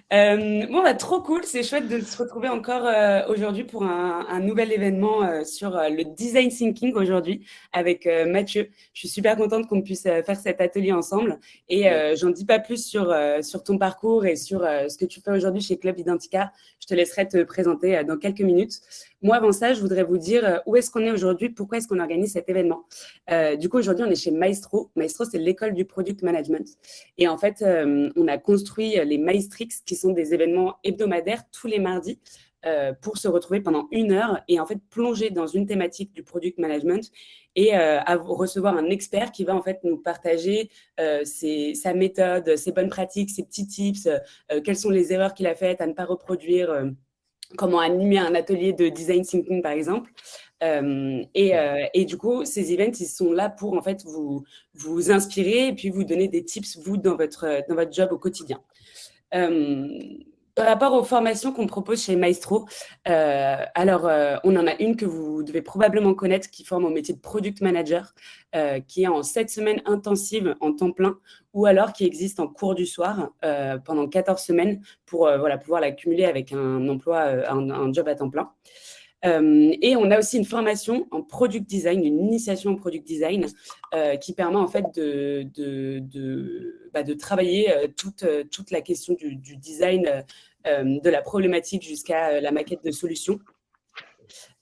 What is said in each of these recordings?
Bon, bah, trop cool, c'est chouette de se retrouver encore aujourd'hui pour un nouvel événement sur le design thinking aujourd'hui avec Mathieu. Je suis super contente qu'on puisse faire cet atelier ensemble et Yes. j'en dis pas plus sur ton parcours et sur ce que tu fais aujourd'hui chez Club Identica. Je te laisserai te présenter dans quelques minutes. Moi, avant ça, je voudrais vous dire où est-ce qu'on est aujourd'hui, pourquoi est-ce qu'on organise cet événement. Du coup, aujourd'hui, on est chez Maestro. Maestro, c'est l'école du product management. Et en fait, on a construit les Maestrix, qui sont des événements hebdomadaires tous les mardis, pour se retrouver pendant 1 heure et en fait plonger dans une thématique du product management et recevoir un expert qui va en fait nous partager sa méthode, ses bonnes pratiques, ses petits tips, quelles sont les erreurs qu'il a faites à ne pas reproduire, comment animer un atelier de design thinking par exemple. Et du coup, ces events, ils sont là pour en fait vous inspirer et puis vous donner des tips, vous, dans votre job au quotidien. Euh, Par rapport aux formations qu'on propose chez Maestro, on en a une que vous devez probablement connaître qui forme au métier de product manager, qui est en 7 semaines intensives en temps plein, ou alors qui existe en cours du soir pendant 14 semaines pour voilà, pouvoir l'accumuler avec un emploi, un job à temps plein. Et on a aussi une formation en product design, une initiation au product design qui permet en fait de travailler toute la question du design, de la problématique jusqu'à la maquette de solution.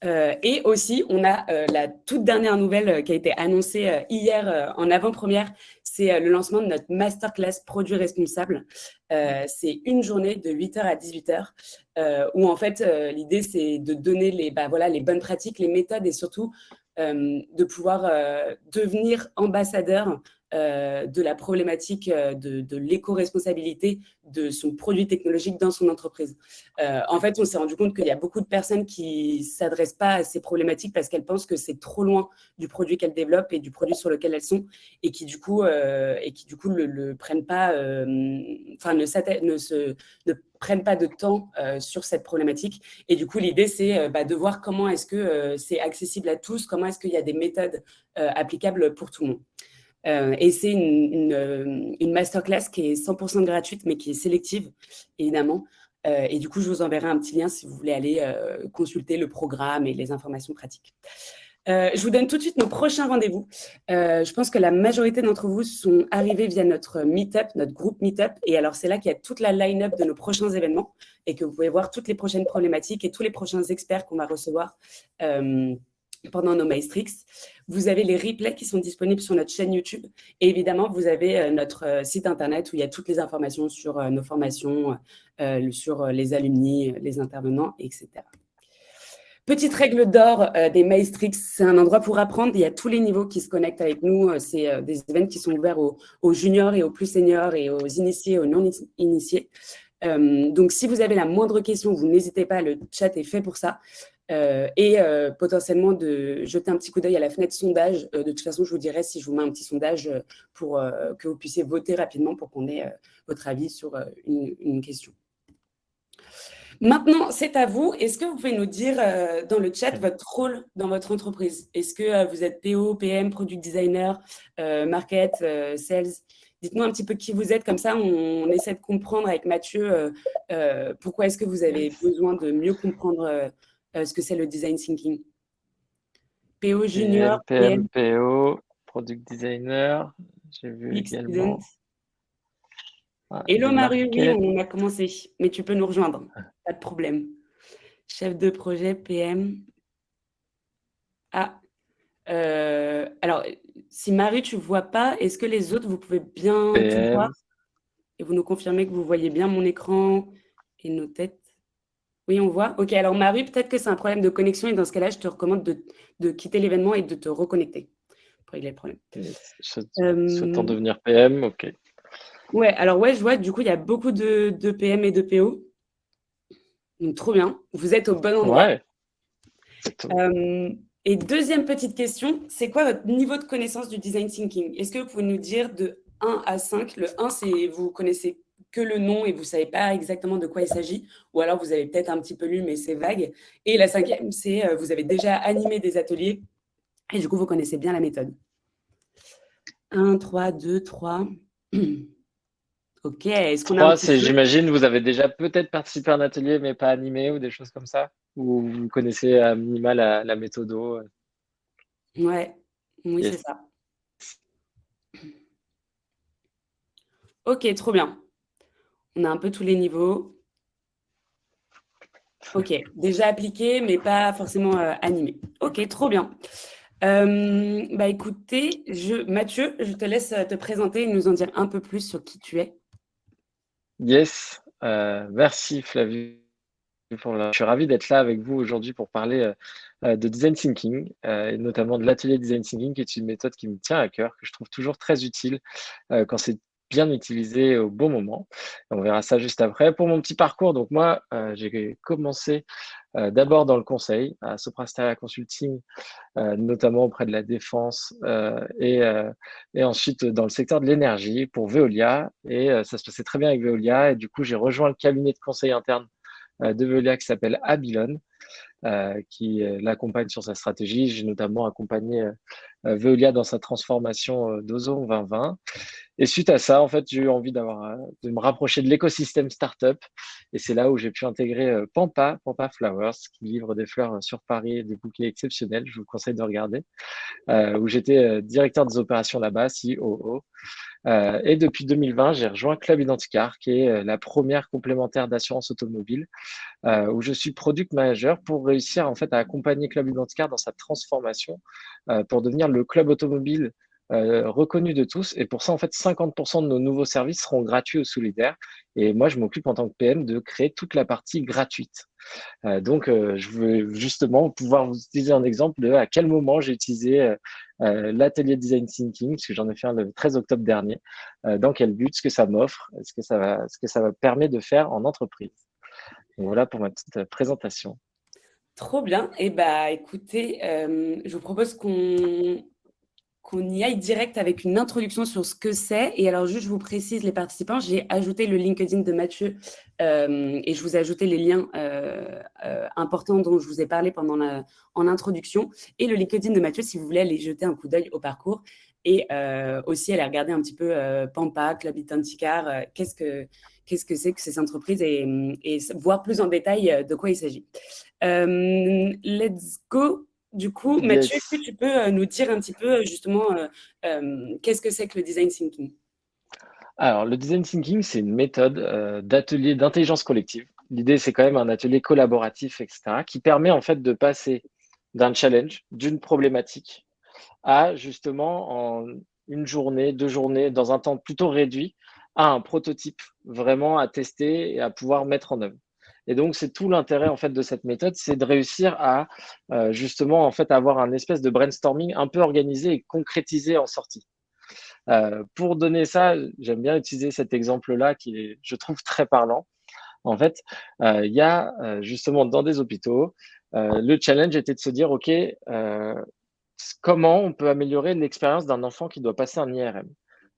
Et aussi, on a la toute dernière nouvelle qui a été annoncée hier en avant-première, c'est le lancement de notre masterclass produit responsable. C'est une journée de 8h à 18h où en fait, l'idée, c'est de donner les bonnes pratiques, les méthodes et surtout de pouvoir devenir ambassadeur de la problématique de l'éco-responsabilité de son produit technologique dans son entreprise. En fait, on s'est rendu compte qu'il y a beaucoup de personnes qui ne s'adressent pas à ces problématiques parce qu'elles pensent que c'est trop loin du produit qu'elles développent et du produit sur lequel elles sont et qui du coup le prennent pas, enfin ne prennent pas de temps sur cette problématique. Et du coup, l'idée, c'est de voir comment est-ce que c'est accessible à tous, comment est-ce qu'il y a des méthodes applicables pour tout le monde. Et c'est une masterclass qui est 100% gratuite, mais qui est sélective, évidemment. Et du coup, je vous enverrai un petit lien si vous voulez aller consulter le programme et les informations pratiques. Je vous donne tout de suite nos prochains rendez-vous. Je pense que la majorité d'entre vous sont arrivés via notre Meetup, notre groupe Meetup. Et alors, c'est là qu'il y a toute la line-up de nos prochains événements et que vous pouvez voir toutes les prochaines problématiques et tous les prochains experts qu'on va recevoir pendant nos Maestrix. Vous avez les replays qui sont disponibles sur notre chaîne YouTube. Et évidemment, vous avez notre site internet où il y a toutes les informations sur nos formations, sur les alumni, les intervenants, etc. Petite règle d'or des Maestrix, c'est un endroit pour apprendre. Il y a tous les niveaux qui se connectent avec nous. C'est des événements qui sont ouverts aux juniors et aux plus seniors et aux initiés, aux non-initiés. Donc, si vous avez la moindre question, vous n'hésitez pas, le chat est fait pour ça. Et potentiellement de jeter un petit coup d'œil à la fenêtre sondage. De toute façon, je vous dirai si je vous mets un petit sondage pour que vous puissiez voter rapidement pour qu'on ait votre avis sur une question. Maintenant, c'est à vous. Est-ce que vous pouvez nous dire dans le chat votre rôle dans votre entreprise? Est-ce que vous êtes PO, PM, Product Designer, Market, Sales? Dites-nous un petit peu qui vous êtes, comme ça on essaie de comprendre avec Mathieu pourquoi est-ce que vous avez besoin de mieux comprendre ce que c'est le design thinking. PO junior, PM, PM, PM, PO, Product Designer, j'ai vu UX student. également Hello du Marie, oui, market. on a commencé, mais tu peux nous rejoindre, pas de problème. Chef de projet, PM. Ah, alors, si Marie, tu ne vois pas, est-ce que les autres, vous pouvez bien tout voir PM, et vous nous confirmez que vous voyez bien mon écran et nos têtes? Oui, on voit. OK, alors Marie, peut-être que c'est un problème de connexion et dans ce cas-là, je te recommande de quitter l'événement et de te reconnecter pour régler le problème. yes. Souhaitant Euh, devenir PM, ok. ouais, alors ouais, je vois, du coup, il y a beaucoup de PM et de PO. Donc, trop bien. Vous êtes au bon endroit. Ouais, exactement. Et deuxième petite question, c'est quoi votre niveau de connaissance du design thinking? Est-ce que vous pouvez nous dire de 1 à 5? Le 1, c'est vous connaissez que le nom et vous ne savez pas exactement de quoi il s'agit, ou alors vous avez peut-être un petit peu lu, mais c'est vague. Et la 5e, c'est vous avez déjà animé des ateliers et du coup, vous connaissez bien la méthode. 1, 3, 2, 3. Ok, est-ce qu'on a un 3, petit c'est, feu? j'imagine, vous avez déjà peut-être participé à un atelier, mais pas animé ou des choses comme ça? Ou vous connaissez à minima la méthodo? Ouais, oui, c'est Yes. ça. Ok, trop bien. On a un peu tous les niveaux. Ok, déjà appliqué, mais pas forcément animé. Ok, trop bien. Bah écoutez, Mathieu, je te laisse te présenter et nous en dire un peu plus sur qui tu es. Yes. Merci Flavie. Je suis ravi d'être là avec vous aujourd'hui pour parler de design thinking et notamment de l'atelier design thinking, qui est une méthode qui me tient à cœur, que je trouve toujours très utile quand c'est bien utilisé au bon moment. On verra ça juste après. Pour mon petit parcours, donc moi, j'ai commencé d'abord dans le conseil à Soprasteria Consulting, notamment auprès de la défense et ensuite dans le secteur de l'énergie pour Veolia. Et ça se passait très bien avec Veolia. Et du coup, j'ai rejoint le cabinet de conseil interne de Veolia qui s'appelle Abilon, qui l'accompagne sur sa stratégie. J'ai notamment accompagné Veolia dans sa transformation d'Ozon 2020. Et suite à ça, en fait, j'ai eu envie de me rapprocher de l'écosystème startup. Et c'est là où j'ai pu intégrer Pampa Flowers, qui livre des fleurs sur Paris et des bouquets exceptionnels. Je vous conseille de regarder. Où j'étais directeur des opérations là-bas, COO. Et depuis 2020, j'ai rejoint Club Identicar, qui est la première complémentaire d'assurance automobile, où je suis product manager pour réussir en fait à accompagner Club Identicar dans sa transformation pour devenir le club automobile reconnu de tous. Et pour ça, en fait, 50% de nos nouveaux services seront gratuits ou solidaires. Et moi, je m'occupe en tant que PM de créer toute la partie gratuite. Donc, je veux justement pouvoir vous utiliser un exemple de à quel moment j'ai utilisé l'atelier Design Thinking, parce que j'en ai fait un le 13 octobre dernier. Dans quel but, ce que ça m'offre, ce que ça me permet de faire en entreprise. Donc, voilà pour ma petite présentation. Trop bien. Et bah écoutez, je vous propose qu'on y aille direct avec une introduction sur ce que c'est. Et alors, juste, je vous précise, les participants, j'ai ajouté le LinkedIn de Mathieu et je vous ai ajouté les liens importants dont je vous ai parlé en introduction. Et le LinkedIn de Mathieu, si vous voulez aller jeter un coup d'œil au parcours et aussi aller regarder un petit peu Pampa, Club Identicar, qu'est-ce que c'est que ces entreprises et voir plus en détail de quoi il s'agit. Let's go. Du coup, Mathieu, est-ce que Yes. tu peux nous dire un petit peu justement qu'est-ce que c'est que le design thinking? Alors, le design thinking, c'est une méthode d'atelier d'intelligence collective. L'idée, c'est quand même un atelier collaboratif, etc., qui permet en fait de passer d'un challenge, d'une problématique, à justement en une journée, 2 journées, dans un temps plutôt réduit, à un prototype vraiment à tester et à pouvoir mettre en œuvre. Et donc, c'est tout l'intérêt en fait de cette méthode, c'est de réussir à justement en fait avoir un espèce de brainstorming un peu organisé et concrétisé en sortie. Pour donner ça, j'aime bien utiliser cet exemple-là qui est, je trouve, très parlant. En fait, il y a justement dans des hôpitaux, le challenge était de se dire, OK, comment on peut améliorer l'expérience d'un enfant qui doit passer un IRM?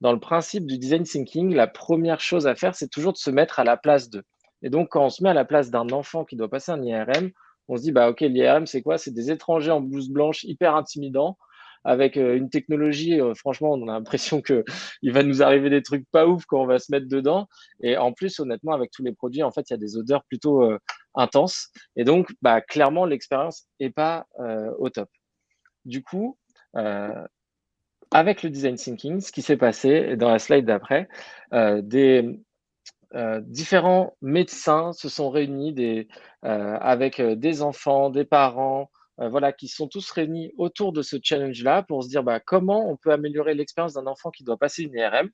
Dans le principe du design thinking, la première chose à faire, c'est toujours de se mettre à la place d'eux. Et donc, quand on se met à la place d'un enfant qui doit passer un IRM, on se dit, bah, OK, l'IRM, c'est quoi? C'est des étrangers en blouse blanche hyper intimidants avec une technologie, franchement, on a l'impression qu'il va nous arriver des trucs pas ouf quand on va se mettre dedans. Et en plus, honnêtement, avec tous les produits, en fait, il y a des odeurs plutôt intenses. Et donc, bah, clairement, l'expérience n'est pas au top. Du coup, euh, avec le design thinking, ce qui s'est passé dans la slide d'après, des différents médecins se sont réunis avec des enfants, des parents, voilà, qui sont tous réunis autour de ce challenge-là pour se dire bah, comment on peut améliorer l'expérience d'un enfant qui doit passer une IRM.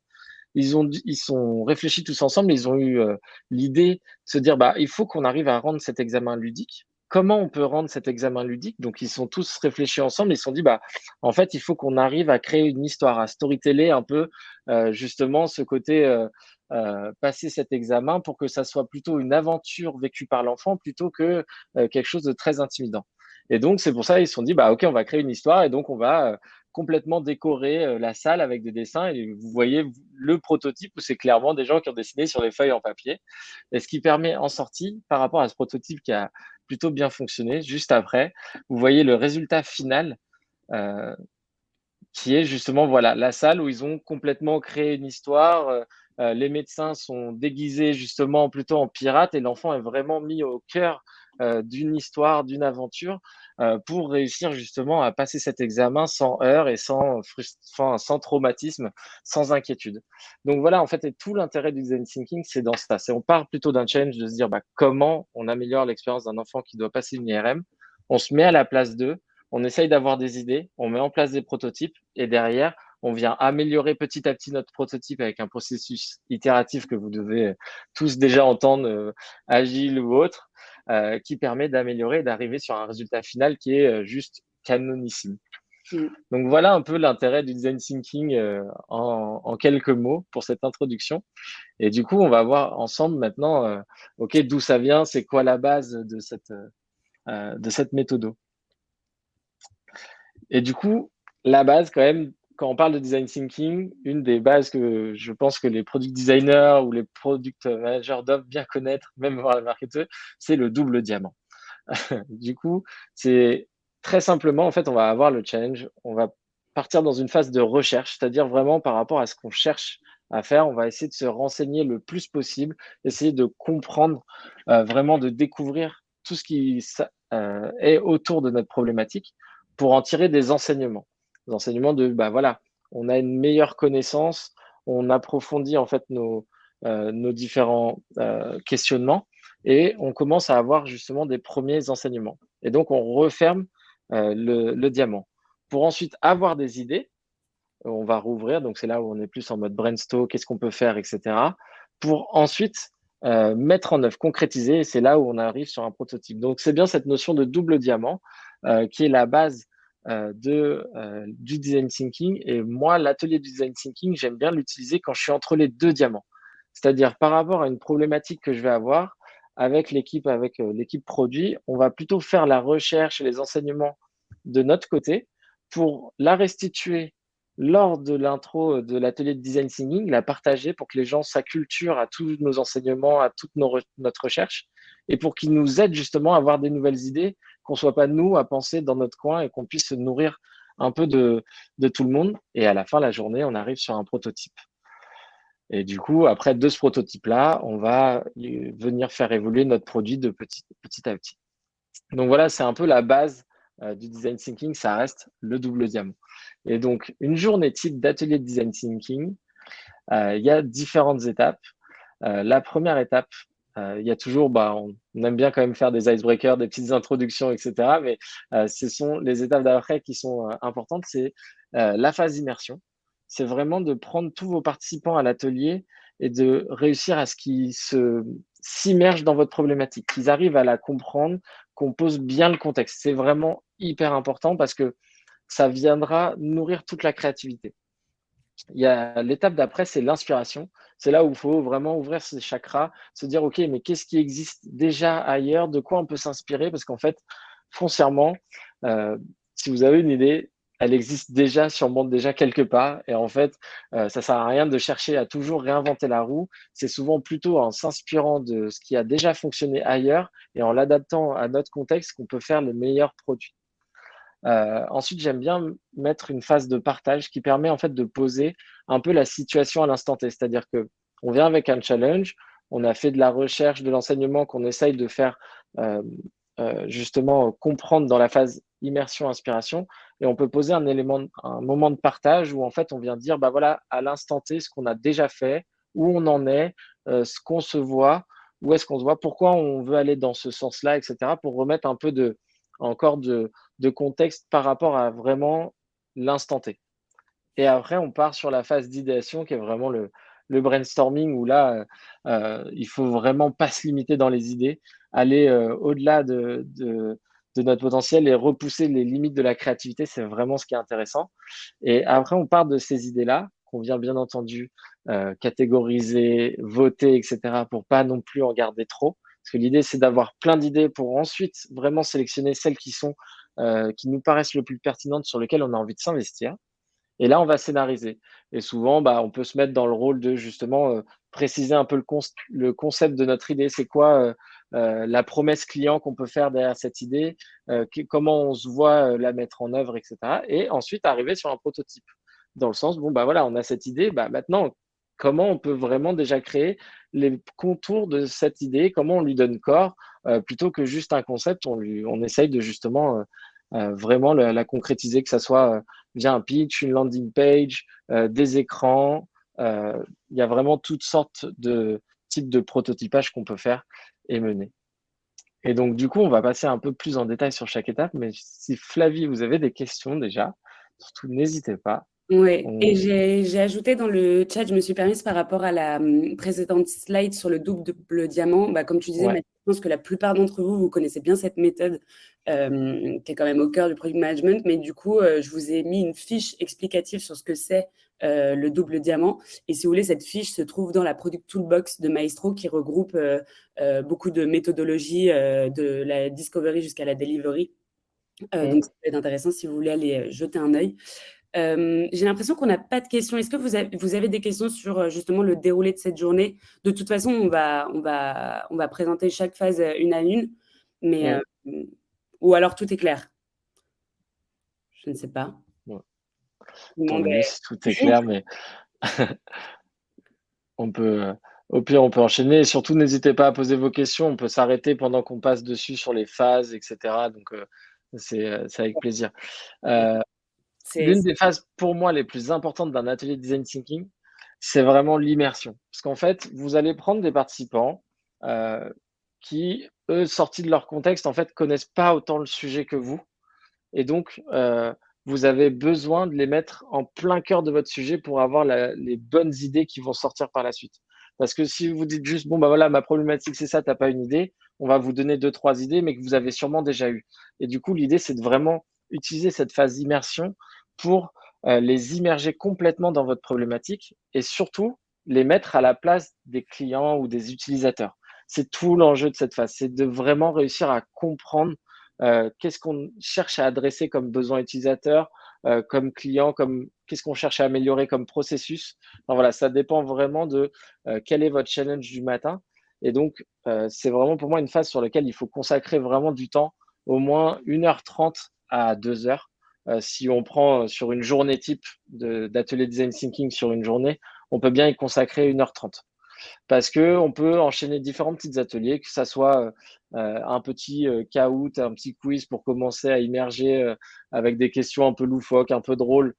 Ils sont réfléchis tous ensemble, ils ont eu l'idée de se dire bah, il faut qu'on arrive à rendre cet examen ludique. Comment on peut rendre cet examen ludique? Donc, ils sont tous réfléchis ensemble. Ils se sont dit, bah, en fait, il faut qu'on arrive à créer une histoire, à storyteller un peu, justement, ce côté passer cet examen pour que ça soit plutôt une aventure vécue par l'enfant plutôt que quelque chose de très intimidant. Et donc, c'est pour ça qu'ils se sont dit, bah, OK, on va créer une histoire et donc on va complètement décorer la salle avec des dessins. Et vous voyez le prototype où c'est clairement des gens qui ont dessiné sur des feuilles en papier. Et ce qui permet en sortie, par rapport à ce prototype qui a plutôt bien fonctionné, juste après, vous voyez le résultat final qui est justement voilà la salle où ils ont complètement créé une histoire, les médecins sont déguisés justement plutôt en pirates et l'enfant est vraiment mis au cœur d'une histoire, d'une aventure pour réussir justement à passer cet examen sans heurts et sans traumatisme, sans inquiétude. Donc voilà, en fait, et tout l'intérêt du design thinking, c'est dans ça. On part plutôt d'un challenge de se dire comment on améliore l'expérience d'un enfant qui doit passer une IRM. On se met à la place d'eux, on essaye d'avoir des idées, on met en place des prototypes et derrière, on vient améliorer petit à petit notre prototype avec un processus itératif que vous devez tous déjà entendre, agile ou autre, qui permet d'améliorer et d'arriver sur un résultat final qui est juste canonissime. Donc voilà un peu l'intérêt du design thinking en quelques mots pour cette introduction. Et du coup, on va voir ensemble maintenant, ok, d'où ça vient, c'est quoi la base de cette méthode. Et du coup, la base quand même, quand on parle de design thinking, une des bases que je pense que les product designers ou les product managers doivent bien connaître, même voir les marketeurs, c'est le double diamant. Du coup, c'est très simplement, en fait, on va avoir le challenge, on va partir dans une phase de recherche, c'est-à-dire vraiment par rapport à ce qu'on cherche à faire, on va essayer de se renseigner le plus possible, essayer de comprendre, vraiment de découvrir tout ce qui est autour de notre problématique pour en tirer des enseignements. Des enseignements de, voilà, on a une meilleure connaissance, on approfondit en fait nos différents questionnements et on commence à avoir justement des premiers enseignements. Et donc, on referme le diamant. Pour ensuite avoir des idées, on va rouvrir, donc c'est là où on est plus en mode brainstorm, qu'est-ce qu'on peut faire, etc. Pour ensuite mettre en œuvre, concrétiser, et c'est là où on arrive sur un prototype. Donc, c'est bien cette notion de double diamant qui est la base du design thinking. Et moi, l'atelier du design thinking, j'aime bien l'utiliser quand je suis entre les deux diamants. C'est-à-dire par rapport à une problématique que je vais avoir avec l'équipe produit, on va plutôt faire la recherche et les enseignements de notre côté pour la restituer lors de l'intro de l'atelier de design thinking, la partager pour que les gens s'acculturent à tous nos enseignements, à toute notre recherche et pour qu'ils nous aident justement à avoir des nouvelles idées, qu'on ne soit pas nous à penser dans notre coin et qu'on puisse se nourrir un peu de tout le monde. Et à la fin de la journée, on arrive sur un prototype. Et du coup, après de ce prototype-là, on va venir faire évoluer notre produit de petit à petit. Donc voilà, c'est un peu la base du design thinking, ça reste le double diamant. Et donc, une journée type d'atelier de design thinking, il y a différentes étapes. La première étape, il y a toujours, on aime bien quand même faire des icebreakers, des petites introductions, etc. Mais ce sont les étapes d'après qui sont importantes. C'est la phase immersion. C'est vraiment de prendre tous vos participants à l'atelier et de réussir à ce qu'ils s'immergent dans votre problématique, qu'ils arrivent à la comprendre, qu'on pose bien le contexte. C'est vraiment hyper important parce que ça viendra nourrir toute la créativité. Il y a l'étape d'après, c'est l'inspiration. C'est là où il faut vraiment ouvrir ses chakras, se dire, OK, mais qu'est-ce qui existe déjà ailleurs? De quoi on peut s'inspirer? Parce qu'en fait, foncièrement, si vous avez une idée, elle existe déjà, sûrement déjà quelque part. Et en fait, ça sert à rien de chercher à toujours réinventer la roue. C'est souvent plutôt en s'inspirant de ce qui a déjà fonctionné ailleurs et en l'adaptant à notre contexte qu'on peut faire les meilleurs produits. Ensuite, j'aime bien mettre une phase de partage qui permet en fait de poser un peu la situation à l'instant T. C'est-à-dire que on vient avec un challenge, on a fait de la recherche, de l'enseignement qu'on essaye de faire justement comprendre dans la phase immersion-inspiration, et on peut poser un moment de partage où en fait on vient dire voilà à l'instant T ce qu'on a déjà fait, où on en est, ce qu'on se voit, où est-ce qu'on se voit, pourquoi on veut aller dans ce sens-là, etc. pour remettre un peu encore de contexte par rapport à vraiment l'instant T. Et après, on part sur la phase d'idéation qui est vraiment le brainstorming où là, il faut vraiment pas se limiter dans les idées, aller au-delà de notre potentiel et repousser les limites de la créativité. C'est vraiment ce qui est intéressant. Et après, on part de ces idées-là qu'on vient bien entendu catégoriser, voter, etc. pour pas non plus en garder trop. Parce que l'idée, c'est d'avoir plein d'idées pour ensuite vraiment sélectionner celles qui nous paraissent le plus pertinentes, sur lesquelles on a envie de s'investir. Et là, on va scénariser. Et souvent, on peut se mettre dans le rôle de justement préciser un peu le concept de notre idée. C'est quoi la promesse client qu'on peut faire derrière cette idée, comment on se voit la mettre en œuvre, etc. Et ensuite, arriver sur un prototype. Dans le sens, voilà, on a cette idée, maintenant, comment on peut vraiment déjà créer les contours de cette idée, comment on lui donne corps, plutôt que juste un concept, on essaye de justement vraiment la concrétiser, que ça soit via un pitch, une landing page, des écrans. Il y a vraiment toutes sortes de types de prototypage qu'on peut faire et mener. Et donc, du coup, on va passer un peu plus en détail sur chaque étape. Mais si Flavie, vous avez des questions déjà, surtout n'hésitez pas. Oui, et j'ai ajouté dans le chat, je me suis permise par rapport à la précédente slide sur le double diamant. Bah, comme tu disais, Ouais. Mathieu, je pense que la plupart d'entre vous, vous connaissez bien cette méthode qui est quand même au cœur du product management. Mais du coup, je vous ai mis une fiche explicative sur ce que c'est le double diamant. Et si vous voulez, cette fiche se trouve dans la Product Toolbox de Maestro qui regroupe beaucoup de méthodologies de la discovery jusqu'à la delivery. Donc, ça peut être intéressant si vous voulez aller jeter un œil. J'ai l'impression qu'on n'a pas de questions. Est-ce que vous avez des questions sur justement le déroulé de cette journée? De toute façon, on va présenter chaque phase une à une, mais ou alors tout est clair. Je ne sais pas. Ouais. Tout le Tant monde mieux est- si tout est clair, mais on peut, au pire, on peut enchaîner. Et surtout, n'hésitez pas à poser vos questions. On peut s'arrêter pendant qu'on passe dessus sur les phases, etc. Donc, c'est avec plaisir. c'est- L'une des phases pour moi les plus importantes d'un atelier de design thinking, c'est vraiment l'immersion. Parce qu'en fait, vous allez prendre des participants qui, eux, sortis de leur contexte, en fait, connaissent pas autant le sujet que vous. Et donc, vous avez besoin de les mettre en plein cœur de votre sujet pour avoir les bonnes idées qui vont sortir par la suite. Parce que si vous dites juste, bon, bah voilà, ma problématique, c'est ça, t'as pas une idée, on va vous donner 2, 3 idées, mais que vous avez sûrement déjà eu. Et du coup, l'idée, c'est de vraiment utiliser cette phase d'immersion pour les immerger complètement dans votre problématique et surtout les mettre à la place des clients ou des utilisateurs. C'est tout l'enjeu de cette phase, c'est de vraiment réussir à comprendre qu'est-ce qu'on cherche à adresser comme besoin utilisateur, comme client, qu'est-ce qu'on cherche à améliorer comme processus. Enfin, voilà, ça dépend vraiment de quel est votre challenge du matin. Et donc, c'est vraiment pour moi une phase sur laquelle il faut consacrer vraiment du temps, au moins 1h30 à 2 heures. Si on prend sur une journée type d'atelier design thinking sur une journée, on peut bien y consacrer 1h30 parce qu'on peut enchaîner différents petits ateliers, que ça soit un petit caout, un petit quiz pour commencer à immerger avec des questions un peu loufoques, un peu drôles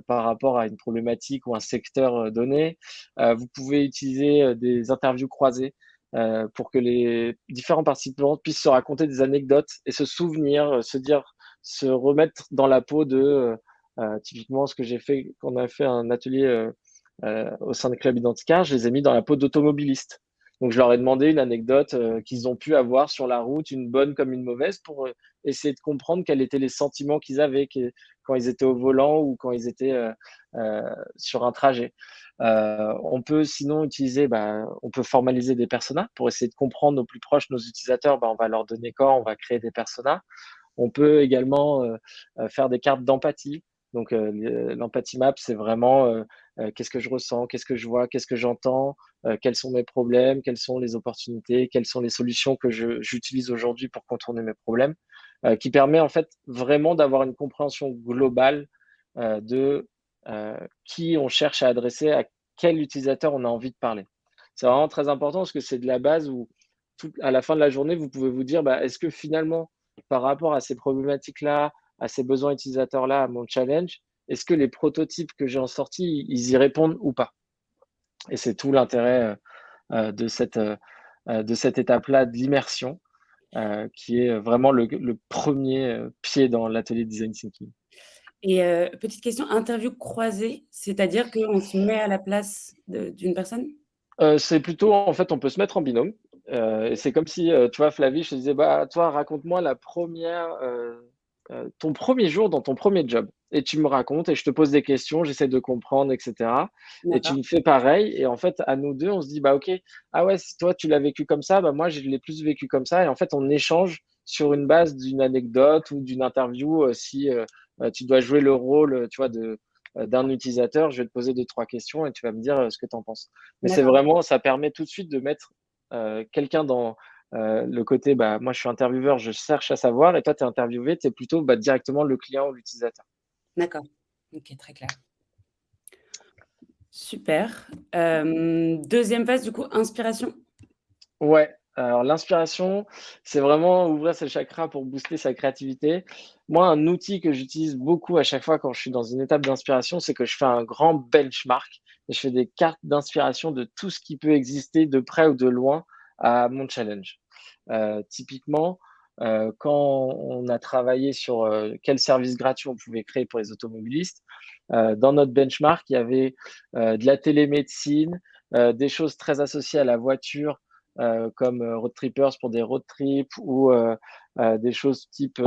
par rapport à une problématique ou un secteur donné. Vous pouvez utiliser des interviews croisées pour que les différents participants puissent se raconter des anecdotes et se souvenir, se remettre dans la peau de typiquement ce que j'ai fait quand on a fait un atelier au sein de Club Identicar, je les ai mis dans la peau d'automobilistes. Donc, je leur ai demandé une anecdote qu'ils ont pu avoir sur la route, une bonne comme une mauvaise, pour essayer de comprendre quels étaient les sentiments qu'ils avaient quand ils étaient au volant ou quand ils étaient sur un trajet. On peut sinon utiliser, on peut formaliser des personas pour essayer de comprendre nos plus proches, nos utilisateurs. On va leur donner corps, on va créer des personas. On peut également faire des cartes d'empathie. Donc, l'empathie map, c'est vraiment qu'est-ce que je ressens, qu'est-ce que je vois, qu'est-ce que j'entends, quels sont mes problèmes, quelles sont les opportunités, quelles sont les solutions que j'utilise aujourd'hui pour contourner mes problèmes, qui permet en fait vraiment d'avoir une compréhension globale de qui on cherche à adresser, à quel utilisateur on a envie de parler. C'est vraiment très important parce que c'est de la base où à la fin de la journée, vous pouvez vous dire, est-ce que finalement, par rapport à ces problématiques-là, à ces besoins utilisateurs-là, à mon challenge, est-ce que les prototypes que j'ai en sortie, ils y répondent ou pas? Et c'est tout l'intérêt de cette étape-là de l'immersion, qui est vraiment le premier pied dans l'atelier design thinking. Et petite question, interview croisée, c'est-à-dire qu'on se met à la place d'une personne? C'est plutôt, en fait, on peut se mettre en binôme. Et c'est comme si, tu vois, Flavie, je te disais, toi, raconte-moi ton premier jour dans ton premier job. Et tu me racontes et je te pose des questions, j'essaie de comprendre, etc. Et tu D'accord. me fais pareil. Et en fait, à nous deux, on se dit, OK, ah ouais, si toi, tu l'as vécu comme ça, moi, je l'ai plus vécu comme ça. Et en fait, on échange sur une base d'une anecdote ou d'une interview. Si tu dois jouer le rôle, tu vois, d'un utilisateur, je vais te poser 2, 3 questions et tu vas me dire ce que tu en penses. Mais c'est vraiment, ça permet tout de suite de mettre quelqu'un dans le côté, moi je suis intervieweur, je cherche à savoir, et toi tu es interviewé, tu es plutôt directement le client ou l'utilisateur. D'accord. Ok, très clair. Super. Deuxième phase, du coup, inspiration. Ouais, alors l'inspiration, c'est vraiment ouvrir ses chakras pour booster sa créativité. Moi, un outil que j'utilise beaucoup à chaque fois quand je suis dans une étape d'inspiration, c'est que je fais un grand benchmark et je fais des cartes d'inspiration de tout ce qui peut exister de près ou de loin à mon challenge. Typiquement, quand on a travaillé sur quel service gratuit on pouvait créer pour les automobilistes, dans notre benchmark, il y avait de la télémédecine, des choses très associées à la voiture, comme Road Trippers pour des road trips ou des choses type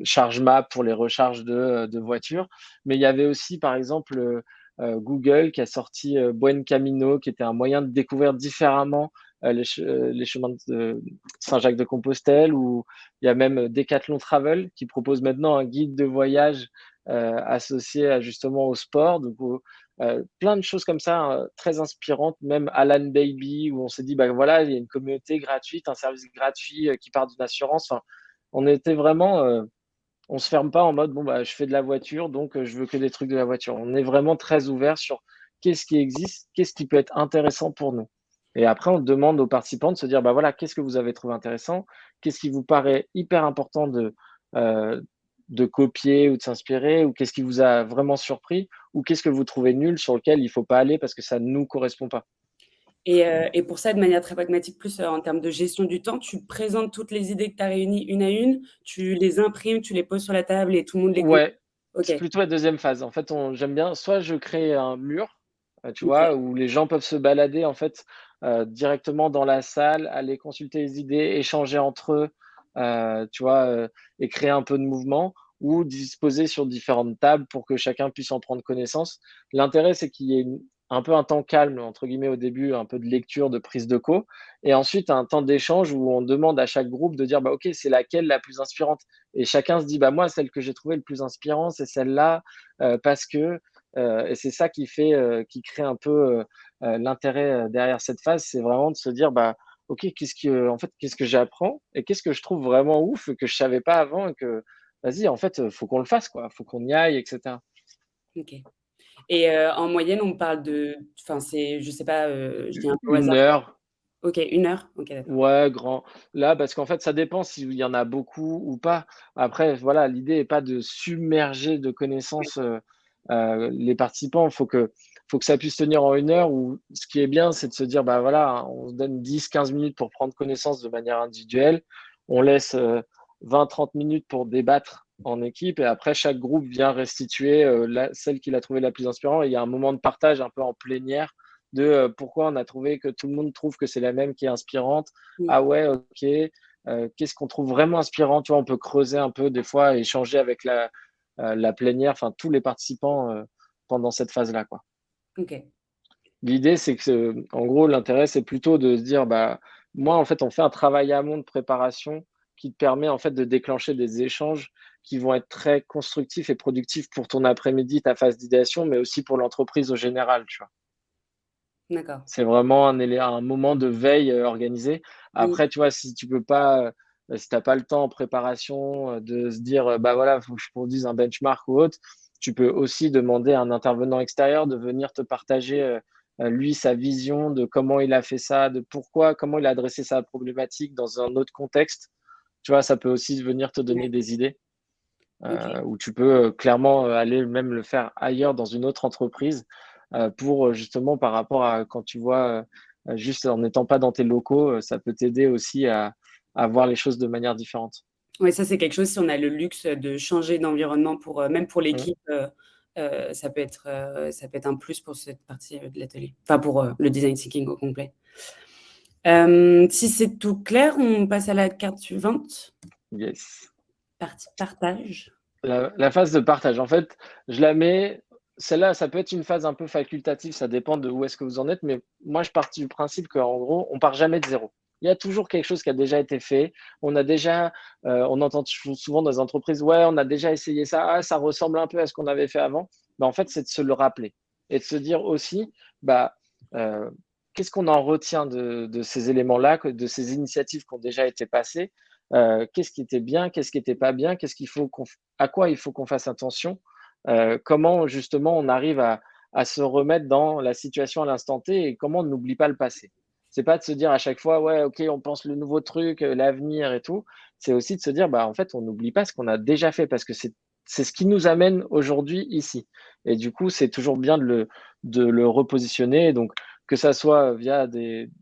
charge map pour les recharges de voitures. Mais il y avait aussi, par exemple, Google qui a sorti Buen Camino, qui était un moyen de découvrir différemment les chemins de Saint-Jacques-de-Compostelle, ou il y a même Decathlon Travel qui propose maintenant un guide de voyage associé justement au sport. Donc, plein de choses comme ça, très inspirantes, même Alan Baby, où on s'est dit, bah voilà, il y a une communauté gratuite, un service gratuit qui part d'une assurance. Enfin, on était vraiment, on se ferme pas en mode, bon, bah, je fais de la voiture, donc je veux que des trucs de la voiture. On est vraiment très ouvert sur qu'est-ce qui existe, qu'est-ce qui peut être intéressant pour nous. Et après, on demande aux participants de se dire, bah voilà, qu'est-ce que vous avez trouvé intéressant? Qu'est-ce qui vous paraît hyper important de copier ou de s'inspirer? Ou qu'est-ce qui vous a vraiment surpris? Ou qu'est-ce que vous trouvez nul sur lequel il faut pas aller parce que ça ne nous correspond pas? Et pour ça, de manière très pragmatique, plus en termes de gestion du temps, tu présentes toutes les idées que tu as réunies une à une, tu les imprimes, tu les poses sur la table et tout le monde les commente. Ouais, OK, c'est plutôt la deuxième phase. En fait, j'aime bien, soit je crée un mur, tu OK, vois, où les gens peuvent se balader en fait directement dans la salle, aller consulter les idées, échanger entre eux, tu vois, et créer un peu de mouvement, ou disposer sur différentes tables pour que chacun puisse en prendre connaissance. L'intérêt, c'est qu'il y ait un peu un temps calme, entre guillemets, au début, un peu de lecture, de prise de co, et ensuite un temps d'échange où on demande à chaque groupe de dire, bah, OK, c'est laquelle la plus inspirante? Et chacun se dit, bah, moi, celle que j'ai trouvée le plus inspirant, c'est celle-là, parce que, et c'est ça qui fait, qui crée un peu l'intérêt derrière cette phase, c'est vraiment de se dire, bah, OK, en fait, qu'est-ce que j'apprends et qu'est-ce que je trouve vraiment ouf que je savais pas avant et que, vas-y, en fait, faut qu'on le fasse, quoi, faut qu'on y aille, etc. OK. Et en moyenne, on parle de, enfin, c'est, je sais pas, je dis un peu au Une hasard. heure, OK, 1 heure? OK, d'accord. ouais, grand. Là, parce qu'en fait, ça dépend s'il y en a beaucoup ou pas. Après, voilà, l'idée est pas de submerger de Ouais, connaissances les participants. Faut que ça puisse tenir en une heure. Ou ce qui est bien, c'est de se dire, bah voilà, on se donne 10-15 minutes pour prendre connaissance de manière individuelle. On laisse 20-30 minutes pour débattre en équipe. Et après, chaque groupe vient restituer celle qu'il a trouvée la plus inspirante. Et il y a un moment de partage un peu en plénière de pourquoi on a trouvé que tout le monde trouve que c'est la même qui est inspirante. mmh, Ah ouais, OK. Qu'est-ce qu'on trouve vraiment inspirant? Tu vois, on peut creuser un peu des fois, échanger avec la plénière, enfin tous les participants pendant cette phase-là, quoi. OK. L'idée, c'est que, en gros, l'intérêt, c'est plutôt de se dire, bah, moi, en fait, on fait un travail amont de préparation qui te permet, en fait, de déclencher des échanges qui vont être très constructifs et productifs pour ton après-midi, ta phase d'idéation, mais aussi pour l'entreprise au général, tu vois. D'accord. C'est vraiment un moment de veille, organisé. Mmh, Après, tu vois, si tu peux pas, si tu as pas le temps en préparation, de se dire, «Bah, voilà, faut que je produise un benchmark ou autre», tu peux aussi demander à un intervenant extérieur de venir te partager, lui, sa vision de comment il a fait ça, de pourquoi, comment il a adressé sa problématique dans un autre contexte. Tu vois, ça peut aussi venir te donner ouais, des idées, OK. où tu peux, clairement, aller même le faire ailleurs dans une autre entreprise, pour, justement par rapport à quand tu vois, juste en n'étant pas dans tes locaux, ça peut t'aider aussi à voir les choses de manière différente. Ouais, ça, c'est quelque chose, si on a le luxe de changer d'environnement pour, même pour Mmh. l'équipe, ça peut être un plus pour cette partie, de l'atelier. Enfin, pour, le design thinking au complet. Si c'est tout clair, on passe à la carte suivante, Yes. partie partage. La phase de partage, en fait, je la mets celle-là, ça peut être une phase un peu facultative, ça dépend de où est-ce que vous en êtes, mais moi, je pars du principe qu'en gros, on part jamais de zéro. Il y a toujours quelque chose qui a déjà été fait. On a déjà, on entend souvent dans les entreprises: «Ouais, on a déjà essayé ça. Ah, ça ressemble un peu à ce qu'on avait fait avant». Bah, en fait, c'est de se le rappeler et de se dire aussi, bah, heu, qu'est-ce qu'on en retient de ces éléments-là, de ces initiatives qui ont déjà été passées? Qu'est-ce qui était bien? Qu'est-ce qui était pas bien? Qu'est-ce qu'il faut qu'on à quoi il faut qu'on fasse attention, comment justement on arrive à se remettre dans la situation à l'instant T et comment on n'oublie pas le passé. C'est pas de se dire à chaque fois, ouais, ok, on pense le nouveau truc, l'avenir et tout. C'est aussi de se dire, bah, en fait, on n'oublie pas ce qu'on a déjà fait parce que c'est ce qui nous amène aujourd'hui ici. Et du coup, c'est toujours bien de le repositionner. Donc, que ça soit via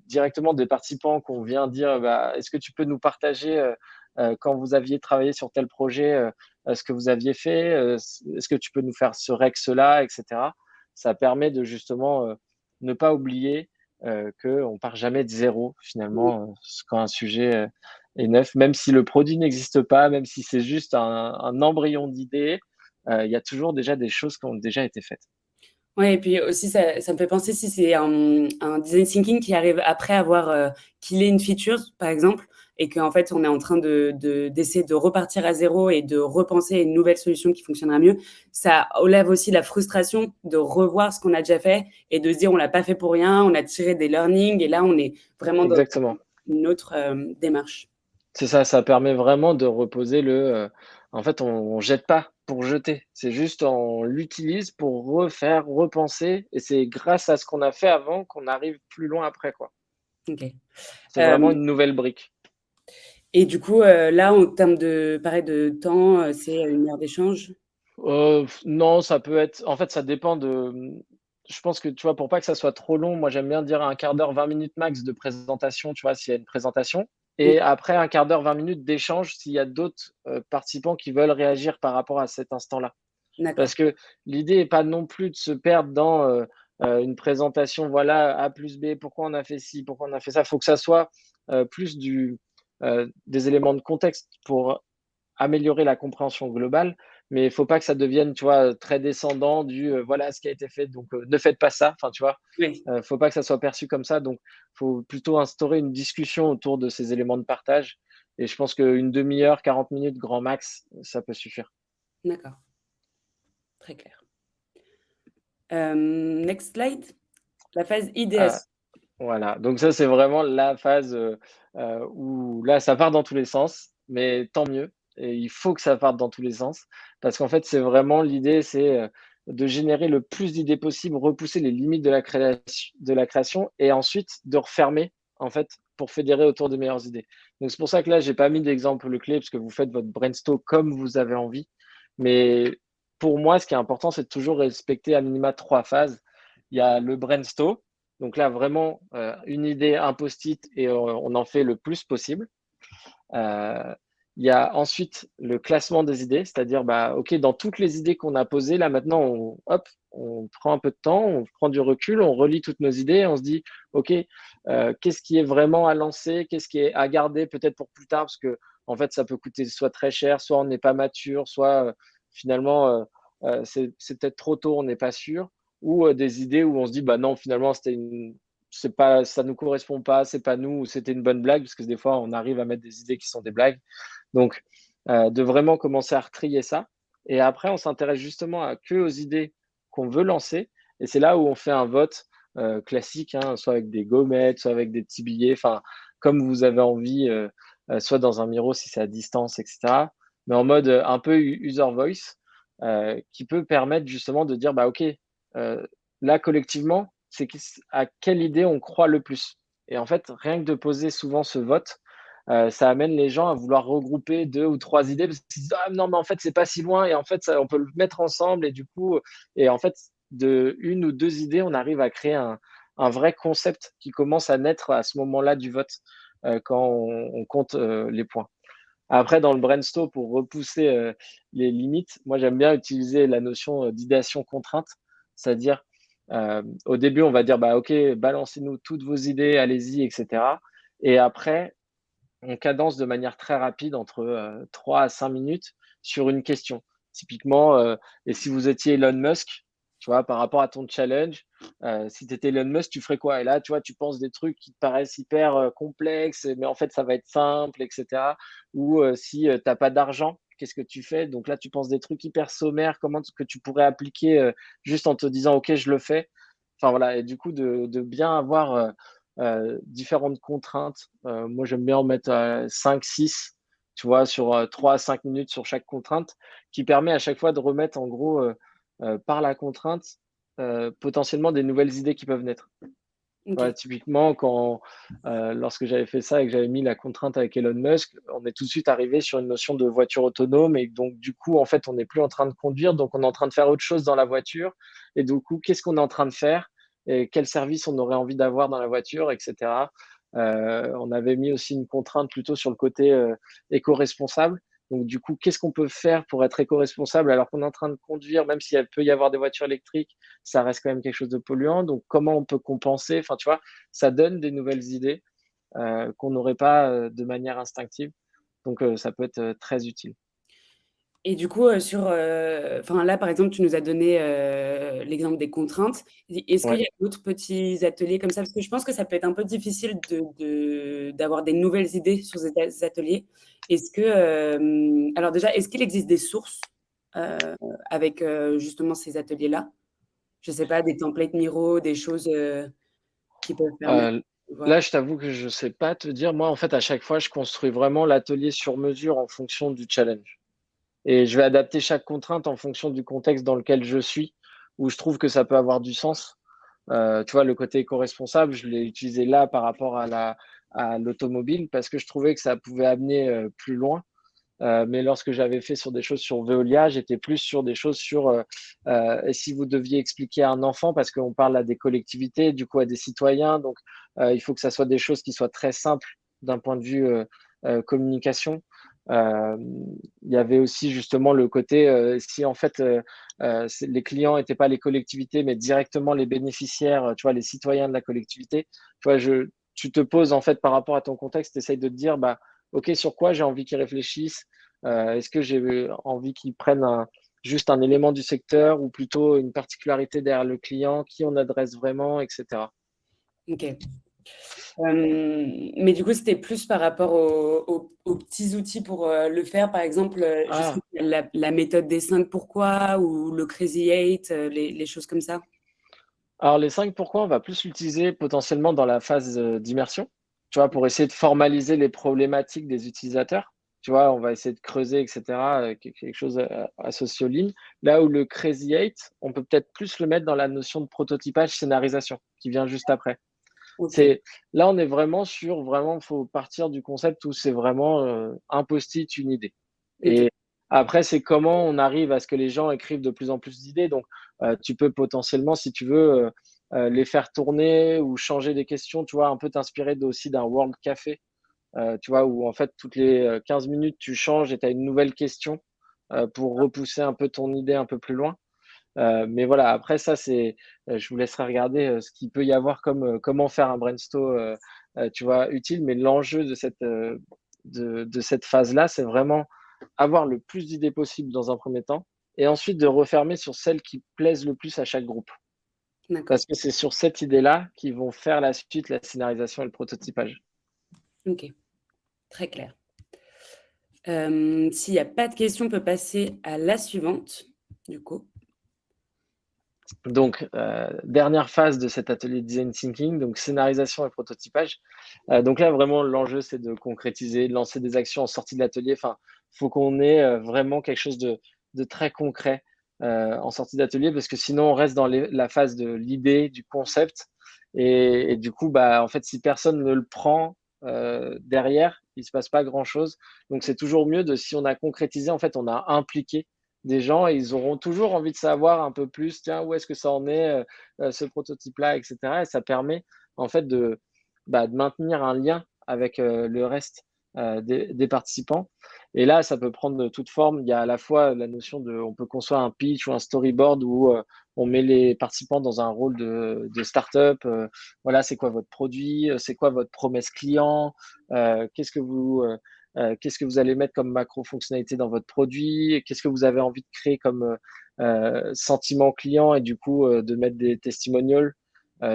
directement des participants qu'on vient dire, bah, est-ce que tu peux nous partager quand vous aviez travaillé sur tel projet, ce que vous aviez fait, est-ce que tu peux nous faire ce Rex-là, etc. Ça permet de justement ne pas oublier qu'on part jamais de zéro finalement quand un sujet est neuf, même si le produit n'existe pas, même si c'est juste un embryon d'idée, il y a toujours déjà des choses qui ont déjà été faites. Ouais, et puis aussi, ça me fait penser si c'est un design thinking qui arrive après avoir killé une feature, par exemple, et qu'en fait, on est en train d'essayer de repartir à zéro et de repenser à une nouvelle solution qui fonctionnera mieux. Ça enlève aussi la frustration de revoir ce qu'on a déjà fait et de se dire on l'a pas fait pour rien, on a tiré des learnings et là, on est vraiment dans Exactement. une autre démarche. C'est ça, ça permet vraiment de reposer en fait, on jette pas pour jeter. C'est juste on l'utilise pour refaire, repenser et c'est grâce à ce qu'on a fait avant qu'on arrive plus loin après, quoi. Ok. C'est vraiment une nouvelle brique. Et du coup, là, en termes pareil, de temps, c'est 1 heure d'échange? Non, ça peut être en fait, ça dépend je pense que, tu vois, pour pas que ça soit trop long, moi, j'aime bien dire un quart d'heure, 20 minutes max de présentation, tu vois, s'il y a une présentation Mmh, et après un quart d'heure, 20 minutes d'échange s'il y a d'autres, participants qui veulent réagir par rapport à cet instant-là. d'accord. Parce que l'idée est pas non plus de se perdre dans, une présentation, voilà, A plus B, pourquoi on a fait ci, pourquoi on a fait ça. Il faut que ça soit, plus des éléments de contexte pour améliorer la compréhension globale, mais il faut pas que ça devienne, tu vois, très descendant voilà ce qui a été fait, donc ne faites pas ça. Enfin, tu vois? Oui, Faut pas que ça soit perçu comme ça, donc faut plutôt instaurer une discussion autour de ces éléments de partage et je pense qu'une demi-heure, 40 minutes grand max, ça peut suffire. d'accord, très clair. Next slide, la phase Heu, idéation. voilà, donc ça, c'est vraiment la phase, où là, ça part dans tous les sens, mais tant mieux et il faut que ça parte dans tous les sens parce qu'en fait, c'est vraiment l'idée, c'est, de générer le plus d'idées possibles, repousser les limites de la création et ensuite de refermer, en fait, pour fédérer autour des meilleures idées. Donc c'est pour ça que là, j'ai pas mis d'exemple clé parce que vous faites votre brainstorm comme vous avez envie, mais pour moi, ce qui est important, c'est de toujours respecter à minima 3 phases. Il y a le brainstorm, donc là, vraiment, une idée, un post-it et on en fait le plus possible. Heu, il y a ensuite le classement des idées, c'est-à-dire, bah, OK, dans toutes les idées qu'on a posées, là, maintenant, on prend un peu de temps, on prend du recul, on relit toutes nos idées, on se dit: «OK, qu'est-ce qui est vraiment à lancer? Qu'est-ce qui est à garder peut-être pour plus tard?» parce que en fait, ça peut coûter soit très cher, soit on n'est pas mature, soit, finalement, c'est peut-être trop tôt, on n'est pas sûr ou, des idées où on se dit: «Bah, non, finalement, c'est pas ça nous correspond pas, c'est pas nous ou c'était une bonne blague», parce que des fois, on arrive à mettre des idées qui sont des blagues. Donc, de vraiment commencer à retrier ça et après on s'intéresse justement aux idées qu'on veut lancer et c'est là où on fait un vote, classique, hein, soit avec des gommettes, soit avec des petits billets, enfin, comme vous avez envie, soit dans un Miro si c'est à distance et cetera. Mais en mode, un peu user voice, qui peut permettre justement de dire: «Bah, OK, là collectivement, c'est à quelle idée on croit le plus?» et en fait, rien que de poser souvent ce vote, ça amène les gens à vouloir regrouper 2 ou 3 idées parce qu'ils se disent: «Ah non, mais en fait, c'est pas si loin et en fait, ça on peut le mettre ensemble» et du coup et en fait, de 1 ou 2 idées, on arrive à créer un vrai concept qui commence à naître à ce moment-là du vote, quand on compte, les points. Après dans le brainstorm pour repousser, les limites, moi j'aime bien utiliser la notion, d'idéation contrainte. C'est-à-dire, au début, on va dire: «Bah, OK, balancez-nous toutes vos idées, allez-y» et cetera et après, on cadence de manière très rapide entre, 3 à 5 minutes sur une question. Typiquement, et si vous étiez Elon Musk, tu vois, par rapport à ton challenge, si tu étais Elon Musk, tu ferais quoi? Et là, tu vois, tu penses des trucs qui te paraissent hyper, complexes, mais en fait, ça va être simple et cetera. Ou, si, tu as pas d'argent, qu'est-ce que tu fais? Donc là, tu penses des trucs hyper sommaires, comment est-ce que tu pourrais appliquer, juste en te disant: «OK, je le fais». Enfin voilà et du coup de bien avoir, différentes contraintes. Moi, j'aime bien en mettre, 5-6, tu vois, sur 3 à 5 minutes sur chaque contrainte, qui permet à chaque fois de remettre en gros par la contrainte potentiellement des nouvelles idées qui peuvent naître. Ouais, OK. typiquement, lorsque j'avais fait ça et que j'avais mis la contrainte avec Elon Musk, on est tout de suite arrivé sur une notion de voiture autonome et donc du coup, en fait, on n'est plus en train de conduire, donc on est en train de faire autre chose dans la voiture. Et du coup, qu'est-ce qu'on est en train de faire et quel service on aurait envie d'avoir dans la voiture, etc. On avait mis aussi une contrainte plutôt sur le côté éco-responsable. Donc du coup, qu'est-ce qu'on peut faire pour être éco-responsable alors qu'on est en train de conduire, même s'il peut y avoir des voitures électriques, ça reste quand même quelque chose de polluant. Donc, comment on peut compenser? Enfin, tu vois, ça donne des nouvelles idées qu'on n'aurait pas de manière instinctive. Donc, ça peut être très utile. Et du coup, enfin là, par exemple, tu nous as donné, l'exemple des contraintes. Est-ce qu'il Ouais. y a d'autres petits ateliers comme ça? Parce que je pense que ça peut être un peu difficile d'avoir des nouvelles idées sur ces ateliers. Est-ce que, alors déjà, est-ce qu'il existe des sources, heu, avec, justement ces ateliers-là? Je sais pas, des templates Miro, des choses, qui peuvent permettre Euh, de voir? Là, je t'avoue que je sais pas te dire. Moi, en fait, à chaque fois, je construis vraiment l'atelier sur mesure en fonction du challenge. Et je vais adapter chaque contrainte en fonction du contexte dans lequel je suis, où je trouve que ça peut avoir du sens. Tu vois, le côté éco-responsable, je l'ai utilisé là par rapport à l'automobile parce que je trouvais que ça pouvait amener plus loin. Mais lorsque j'avais fait sur des choses sur Veolia, j'étais plus sur des choses sur et si vous deviez expliquer à un enfant, parce qu'on parle à des collectivités, du coup à des citoyens, donc il faut que ça soit des choses qui soient très simples d'un point de vue communication. Euh, il y avait aussi justement le côté si en fait les clients n'étaient pas les collectivités, mais directement les bénéficiaires, tu vois, les citoyens de la collectivité. Tu vois, tu te poses en fait par rapport à ton contexte, tu essayes de te dire, bah, OK, sur quoi j'ai envie qu'ils réfléchissent? Est-ce que j'ai envie qu'ils prennent juste un élément du secteur ou plutôt une particularité derrière le client, qui on adresse vraiment, etc. OK. Mais du coup, c'était plus par rapport aux petits outils pour, le faire. Par exemple, je sais Ah, qu'il y a la méthode des 5 pourquoi ou le Crazy 8, les choses comme ça? alors les 5 pourquoi, on va plus l'utiliser potentiellement dans la phase d'immersion, tu vois, pour essayer de formaliser les problématiques des utilisateurs. Tu vois, on va essayer de creuser, etc., quelque chose associé aux lignes. Là où le Crazy 8, on peut peut-être plus le mettre dans la notion de prototypage, scénarisation, qui vient juste après. OK. C'est là, on est vraiment sur vraiment, faut partir du concept où c'est vraiment un post-it, une idée. OK. Et après, c'est comment on arrive à ce que les gens écrivent de plus en plus d'idées. Donc, tu peux potentiellement, si tu veux, les faire tourner ou changer des questions, tu vois, un peu t'inspirer aussi d'un World Café, tu vois, où en fait, toutes les 15 minutes, tu changes et tu as une nouvelle question pour repousser un peu ton idée un peu plus loin. Mais voilà, après ça, je vous laisserai regarder ce qu'il peut y avoir comme comment faire un brainstorm, tu vois, utile. Mais l'enjeu de cette phase-là, c'est vraiment avoir le plus d'idées possible dans un premier temps, et ensuite de refermer sur celles qui plaisent le plus à chaque groupe. D'accord. Parce que c'est sur cette idée-là qu'ils vont faire la suite, la scénarisation et le prototypage. OK. Très clair. S'il y a pas de questions, on peut passer à la suivante, du coup. Donc, dernière phase de cet atelier design thinking, donc scénarisation et prototypage. Donc là, vraiment, l'enjeu, c'est de concrétiser, de lancer des actions en sortie de l'atelier. Enfin, il faut qu'on ait vraiment quelque chose de très concret en sortie d'atelier, parce que sinon, on reste dans la phase de l'idée, du concept. Et du coup, bah, en fait, si personne ne le prend derrière, il se passe pas grand-chose. Donc, c'est toujours mieux si on a concrétisé, en fait, on a impliqué des gens et ils auront toujours envie de savoir un peu plus, tiens, où est-ce que ça en est, ce prototype-là, etc. Et ça permet en fait de maintenir un lien avec le reste des participants. Et là, ça peut prendre de toute forme. Il y a à la fois la notion on peut construire un pitch ou un storyboard où on met les participants dans un rôle de start-up. Voilà, c'est quoi votre produit, c'est quoi votre promesse client, qu'est-ce que vous allez mettre comme macro-fonctionnalité dans votre produit, qu'est-ce que vous avez envie de créer comme sentiment client, et du coup de mettre des testimonials,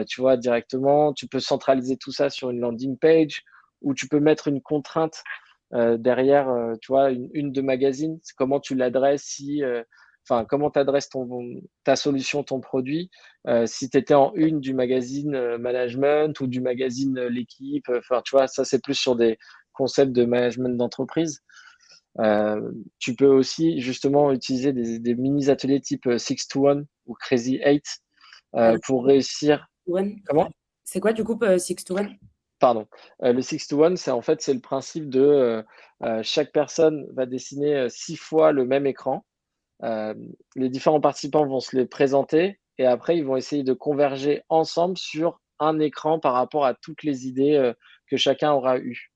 tu vois, directement. Tu peux centraliser tout ça sur une landing page, ou tu peux mettre une contrainte derrière, tu vois, une de magazine. C'est comment tu l'adresses, enfin, comment tu adresses ta solution, ton produit. Si tu étais en une du magazine management ou du magazine l'équipe, enfin, tu vois, ça, c'est plus sur des concepts de management d'entreprise. Tu peux aussi justement utiliser des mini-ateliers type 6 to 1 ou Crazy 8 Alors, pour réussir. one. Comment? C'est quoi du coup 6 to 1? Pardon. Le 6 to 1, c'est le principe de chaque personne va dessiner 6 fois le même écran. Les différents participants vont se les présenter et après, ils vont essayer de converger ensemble sur un écran par rapport à toutes les idées que chacun aura eues.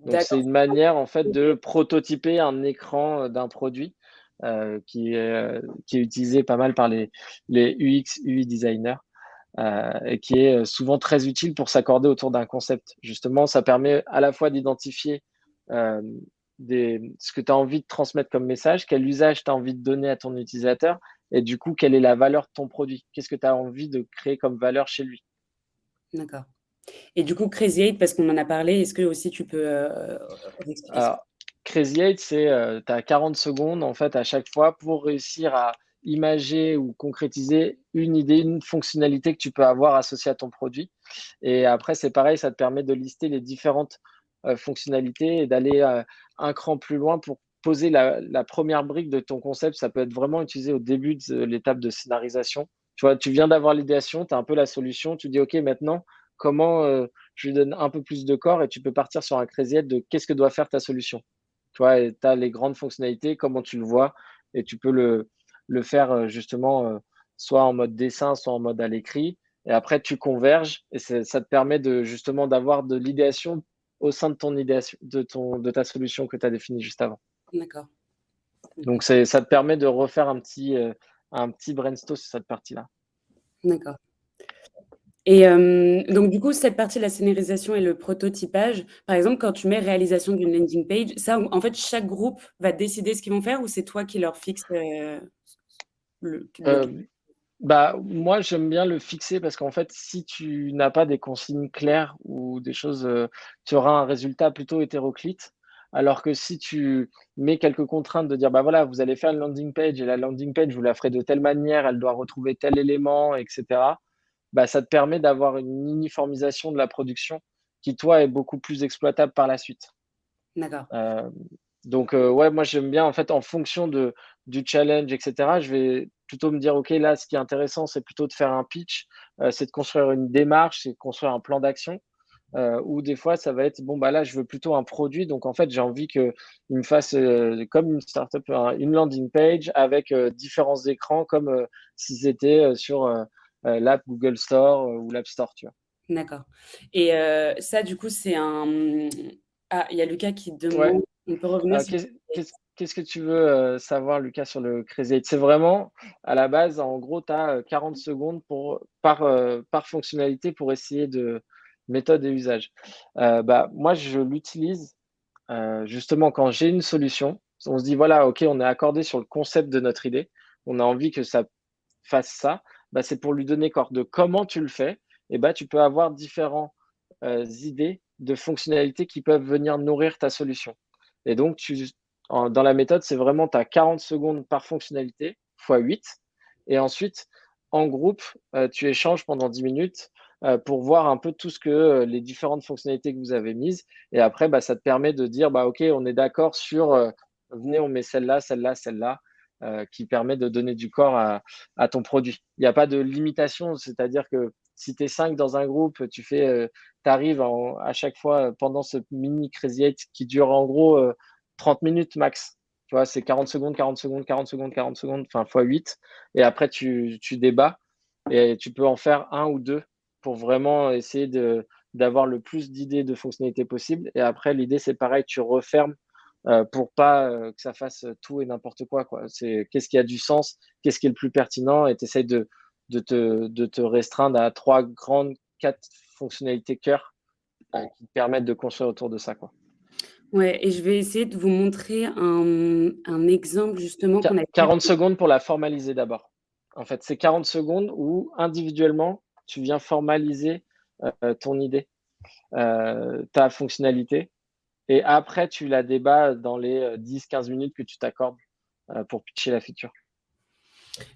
Donc, c'est D'accord. une manière en fait de prototyper un écran d'un produit qui est utilisé pas mal par les UX, UI designers et qui est souvent très utile pour s'accorder autour d'un concept. Justement, ça permet à la fois d'identifier euh, ce que tu as envie de transmettre comme message, quel usage tu as envie de donner à ton utilisateur, et du coup, quelle est la valeur de ton produit, qu'est-ce que tu as envie de créer comme valeur chez lui. D'accord. Et du coup, Crazy 8, parce qu'on en a parlé, est-ce que aussi tu peux expliquer ce que Alors, Crazy 8, tu as 40 secondes en fait à chaque fois pour réussir à imager ou concrétiser une idée, une fonctionnalité que tu peux avoir associée à ton produit. Et après, c'est pareil, ça te permet de lister les différentes fonctionnalités et d'aller un cran plus loin pour poser la première brique de ton concept. Ça peut être vraiment utilisé au début de l'étape de scénarisation. Tu vois, tu viens d'avoir l'idéation, tu as un peu la solution, tu dis, OK, maintenant, comment je lui donne un peu plus de corps et tu peux partir sur un crazy head de qu'est-ce que doit faire ta solution. Tu vois, tu as les grandes fonctionnalités, comment tu le vois, et tu peux le faire justement soit en mode dessin, soit en mode à l'écrit. Et après, tu converges et ça te permet justement d'avoir de l'idéation au sein de ton idéation, de ta solution que tu as définie juste avant. D'accord. Donc, ça te permet de refaire un petit brainstorm sur cette partie-là. D'accord. Et donc du coup, cette partie de la scénarisation et le prototypage, par exemple, quand tu mets réalisation d'une landing page, ça, en fait, chaque groupe va décider ce qu'ils vont faire ou c'est toi qui leur fixe le Euh, Moi, j'aime bien le fixer parce qu'en fait, si tu n'as pas des consignes claires ou des choses, tu auras un résultat plutôt hétéroclite. Alors que si tu mets quelques contraintes de dire, bah voilà, vous allez faire une landing page et la landing page, vous la ferez de telle manière, elle doit retrouver tel élément, etc. Bah, ça te permet d'avoir une uniformisation de la production qui, toi, est beaucoup plus exploitable par la suite. D'accord. Euh, donc, ouais, moi, j'aime bien, en fait, en fonction du challenge, etc., je vais plutôt me dire, OK, là, ce qui est intéressant, c'est plutôt de faire un pitch, c'est de construire une démarche, c'est de construire un plan d'action. Ou des fois, ça va être, bon, bah là, je veux plutôt un produit. Donc, en fait, j'ai envie qu'il me fasse, comme une startup, une landing page avec différents écrans, comme si c'était sur l'app Google Store ou l'App Store, tu vois. D'accord. Et ça, du coup, c'est un... Ah, il y a Lucas qui Ouais. demande, on peut revenir sur... Qu'est-ce que tu veux savoir, Lucas, sur le Crazy 8? C'est vraiment, à la base, en gros, tu as 40 secondes par fonctionnalité pour essayer de méthode et usage. Moi, je l'utilise justement quand j'ai une solution. On se dit, voilà, OK, on est accordé sur le concept de notre idée. On a envie que ça fasse ça. C'est pour lui donner corps de comment tu le fais. Et tu peux avoir différentes idées de fonctionnalités qui peuvent venir nourrir ta solution. Et donc, dans la méthode, c'est vraiment, tu as 40 secondes par fonctionnalité, fois 8. Et ensuite, en groupe, tu échanges pendant 10 minutes pour voir un peu tout ce que les différentes fonctionnalités que vous avez mises. Et après, ça te permet de dire, OK, on est d'accord sur, venez, on met celle-là, celle-là, celle-là, qui permet de donner du corps à ton produit. Il n'y a pas de limitation, c'est-à-dire que si tu es 5 dans un groupe, tu arrives à chaque fois pendant ce mini Crazy 8 qui dure en gros 30 minutes max. Tu vois, c'est 40 secondes, 40 secondes, 40 secondes, 40 secondes, enfin fois 8. Et après, tu débats et tu peux en faire un ou deux pour vraiment essayer d'avoir le plus d'idées de fonctionnalités possibles. Et après, l'idée, c'est pareil, tu refermes pour pas que ça fasse tout et n'importe quoi, quoi. C'est qu'est-ce qui a du sens, qu'est-ce qui est le plus pertinent et tu essayes de te restreindre à 4 fonctionnalités cœur qui te permettent de construire autour de ça, quoi. Ouais, et je vais essayer de vous montrer un exemple justement qu'on a fait. 40 secondes pour la formaliser d'abord. En fait, c'est 40 secondes où individuellement, tu viens formaliser ton idée, ta fonctionnalité, et après, tu la débats dans les 10-15 minutes que tu t'accordes pour pitcher la feature.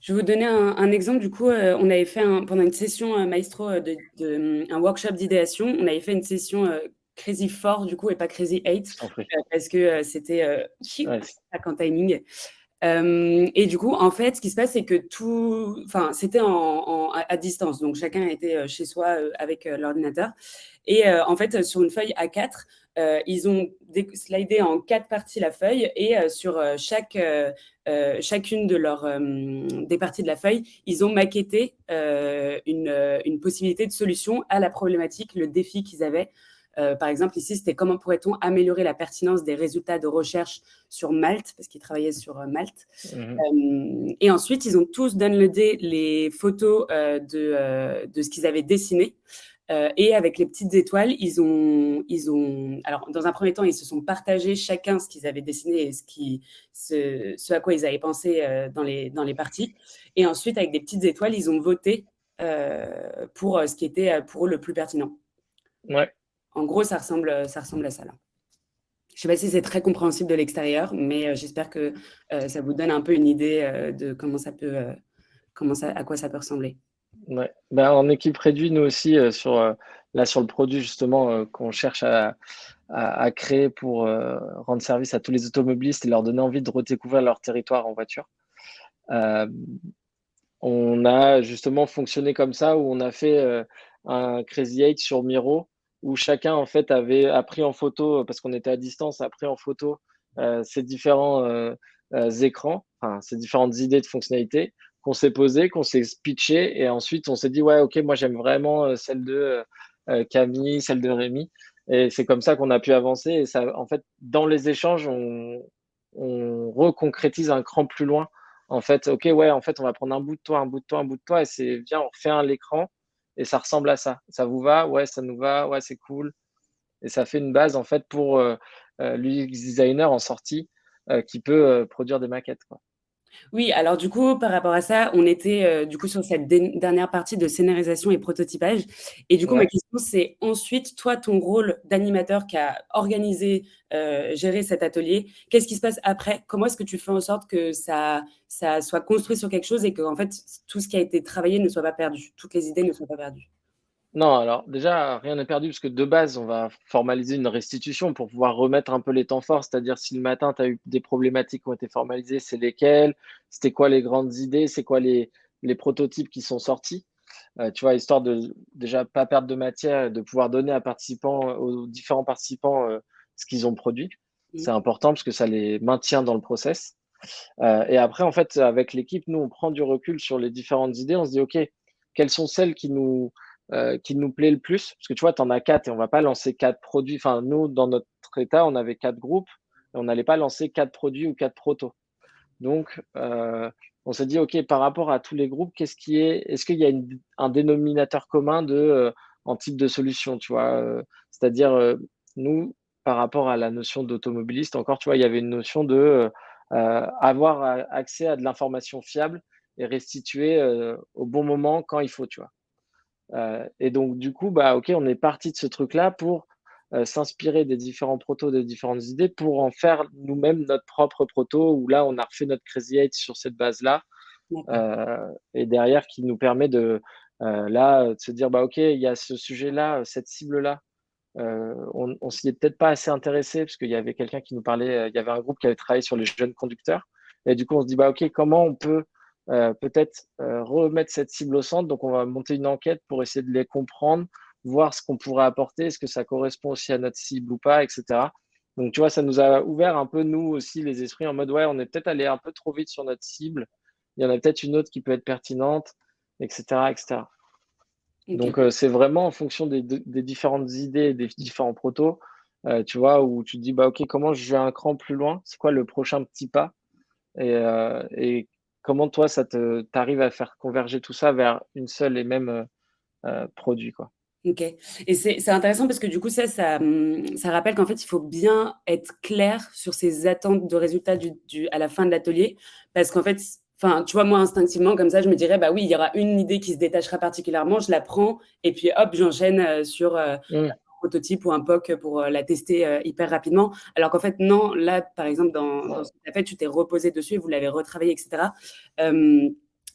Je vais vous donner un exemple. Du coup, on avait fait pendant une session maestro, un workshop d'idéation, on avait fait une session Crazy 4 du coup et pas Crazy 8 Je t'en prie. parce que c'était Ouais, en timing. Et du coup, en fait, ce qui se passe, c'est que c'était à distance. Donc, chacun était chez soi avec l'ordinateur. Et en fait, sur une feuille A4, ils ont slidé en 4 parties la feuille. Et sur chacune des parties de la feuille, ils ont maquetté une possibilité de solution à la problématique, le défi qu'ils avaient. Par exemple, ici, c'était comment pourrait-on améliorer la pertinence des résultats de recherche sur Malte, parce qu'ils travaillaient sur Malte. mhm. Et ensuite, ils ont tous downloadé les photos de ce qu'ils avaient dessiné. Et avec les petites étoiles, alors dans un premier temps, ils se sont partagés chacun ce qu'ils avaient dessiné et ce à quoi ils avaient pensé dans les parties. Et ensuite, avec des petites étoiles, ils ont voté pour ce qui était pour eux le plus pertinent. Ouais, En gros, ça ressemble à ça là. Je ne sais pas si c'est très compréhensible de l'extérieur, mais j'espère que ça vous donne un peu une idée de à quoi ça peut ressembler. ouais. Ben, en équipe réduite, nous aussi, là, sur le produit justement qu'on cherche à créer pour rendre service à tous les automobilistes et leur donner envie de redécouvrir leur territoire en voiture. Euh, on a justement fonctionné comme ça, où on a fait un Crazy Eight sur Miro, où chacun en fait a pris en photo, parce qu'on était à distance, a pris en photo ces différents écrans, enfin ces différentes idées de fonctionnalités qu'on s'est posées, qu'on s'est pitché, et ensuite on s'est dit ouais, ok, moi j'aime vraiment celle de Camille, celle de Rémi, et c'est comme ça qu'on a pu avancer. Et ça, en fait, dans les échanges, on reconcrétise un cran plus loin. En fait, ok, ouais, en fait, on va prendre un bout de toi, un bout de toi, un bout de toi, et c'est, viens, on refait un l'écran, et ça ressemble à ça. Ça vous va? Ouais, ça nous va, ouais, c'est cool. Et ça fait une base, en fait, pour l'UX designer en sortie qui peut produire des maquettes, quoi. Oui, alors du coup, par rapport à ça, on était du coup sur cette dernière partie de scénarisation et prototypage. Et du coup, ma Ouais. question, c'est ensuite, toi, ton rôle d'animateur qui a organisé, géré cet atelier, qu'est-ce qui se passe après? Comment est-ce que tu fais en sorte que ça soit construit sur quelque chose et que, en fait, tout ce qui a été travaillé ne soit pas perdu, toutes les idées ne soient pas perdues? Non, alors déjà, rien n'est perdu parce que de base, on va formaliser une restitution pour pouvoir remettre un peu les temps forts. C'est-à-dire, si le matin, tu as eu des problématiques qui ont été formalisées, c'est lesquelles? C'était quoi les grandes idées? C'est quoi les prototypes qui sont sortis? Tu vois, histoire de déjà pas perdre de matière et de pouvoir donner aux différents participants ce qu'ils ont produit. C'est Mhm. important parce que ça les maintient dans le process. Et après, en fait, avec l'équipe, nous, on prend du recul sur les différentes idées. On se dit, OK, quelles sont celles qui nous plaît le plus? Parce que tu vois, tu en as quatre et on va pas lancer quatre produits. Enfin, nous, dans notre état, on avait quatre groupes et on n'allait pas lancer quatre produits ou quatre protos. Donc, on s'est dit, OK, par rapport à tous les groupes, est-ce qu'il y a un dénominateur commun en type de solution, tu vois? C'est-à-dire, nous, par rapport à la notion d'automobiliste, encore, tu vois, il y avait une notion de avoir accès à de l'information fiable et restituée au bon moment quand il faut, tu vois. Et donc, du coup, bah, OK, on est parti de ce truc-là pour s'inspirer des différents protos, des différentes idées pour en faire nous-mêmes notre propre proto, où là, on a refait notre Crazy Eight sur cette base-là. D'accord. Et derrière, qui nous permet de se dire, bah, OK, il y a ce sujet-là, cette cible-là. On s'y est peut-être pas assez intéressé parce qu'il y avait quelqu'un qui nous parlait, il y avait un groupe qui avait travaillé sur les jeunes conducteurs. Et du coup, on se dit, bah, OK, comment on peut peut-être remettre cette cible au centre? Donc, on va monter une enquête pour essayer de les comprendre, voir ce qu'on pourrait apporter, est-ce que ça correspond aussi à notre cible ou pas, etc. Donc, tu vois, ça nous a ouvert un peu, nous aussi, les esprits en mode, ouais, on est peut-être allé un peu trop vite sur notre cible. Il y en a peut-être une autre qui peut être pertinente, etc., etc. Ok. Donc, c'est vraiment en fonction des différentes idées, des différents protos, tu vois, où tu te dis, bah, OK, comment je vais un cran plus loin? C'est quoi le prochain petit pas? Et comment toi, t'arrives à faire converger tout ça vers une seule et même produit, quoi. Ok. Et c'est intéressant parce que du coup, ça rappelle qu'en fait, il faut bien être clair sur ses attentes de résultats à la fin de l'atelier. Parce qu'en fait, enfin, tu vois, moi, instinctivement, comme ça, je me dirais, bah oui, il y aura une idée qui se détachera particulièrement, je la prends, et puis hop, j'enchaîne sur Mmh, un prototype ou un POC pour la tester hyper rapidement. Alors qu'en fait, non, là, par exemple, dans ce que tu as fait, tu t'es reposé dessus, vous l'avez retravaillé, etc. Euh,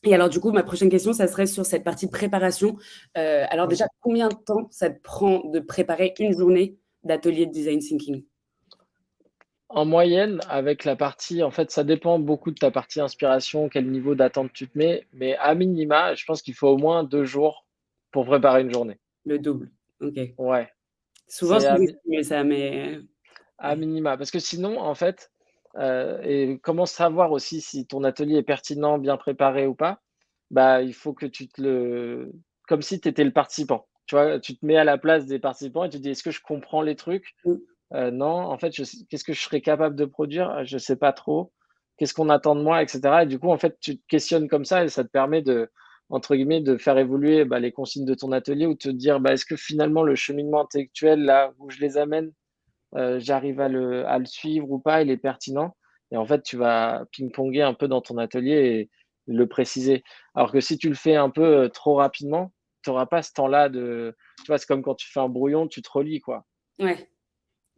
et alors, du coup, ma prochaine question, ça serait sur cette partie préparation. Alors mmh. déjà, combien de temps ça te prend de préparer une journée d'ateliers de design thinking? En moyenne, avec la partie, en fait, ça dépend beaucoup de ta partie inspiration, quel niveau d'attente tu te mets, mais à minima, je pense qu'il faut au moins 2 jours pour préparer une journée. Le double, OK. Ouais, Souvent, c'est sous-estimé ça, mais à ouais. minima. Parce que sinon, en fait, et comment savoir aussi si ton atelier est pertinent, bien préparé ou pas? Bah, il faut que tu te le comme si tu étais le participant. Tu vois? Tu te mets à la place des participants et tu te dis: «Est-ce que je comprends les trucs? Mmh, Non, en fait, qu'est-ce que je serais capable de produire? Je sais pas trop. Qu'est-ce qu'on attend de moi?» et cetera et du coup, en fait, tu te questionnes comme ça et ça te permet de, entre guillemets, de faire évoluer, bah, les consignes de ton atelier ou te dire: «Bah, est-ce que finalement le cheminement intellectuel là, où je les amène, j'arrive à le suivre ou pas, il est pertinent?» et en fait, tu vas ping-ponger un peu dans ton atelier et le préciser. Alors que si tu le fais un peu, trop rapidement, tu auras pas ce temps-là de, tu vois? C'est comme quand tu fais un brouillon, tu te relis, quoi. ouais,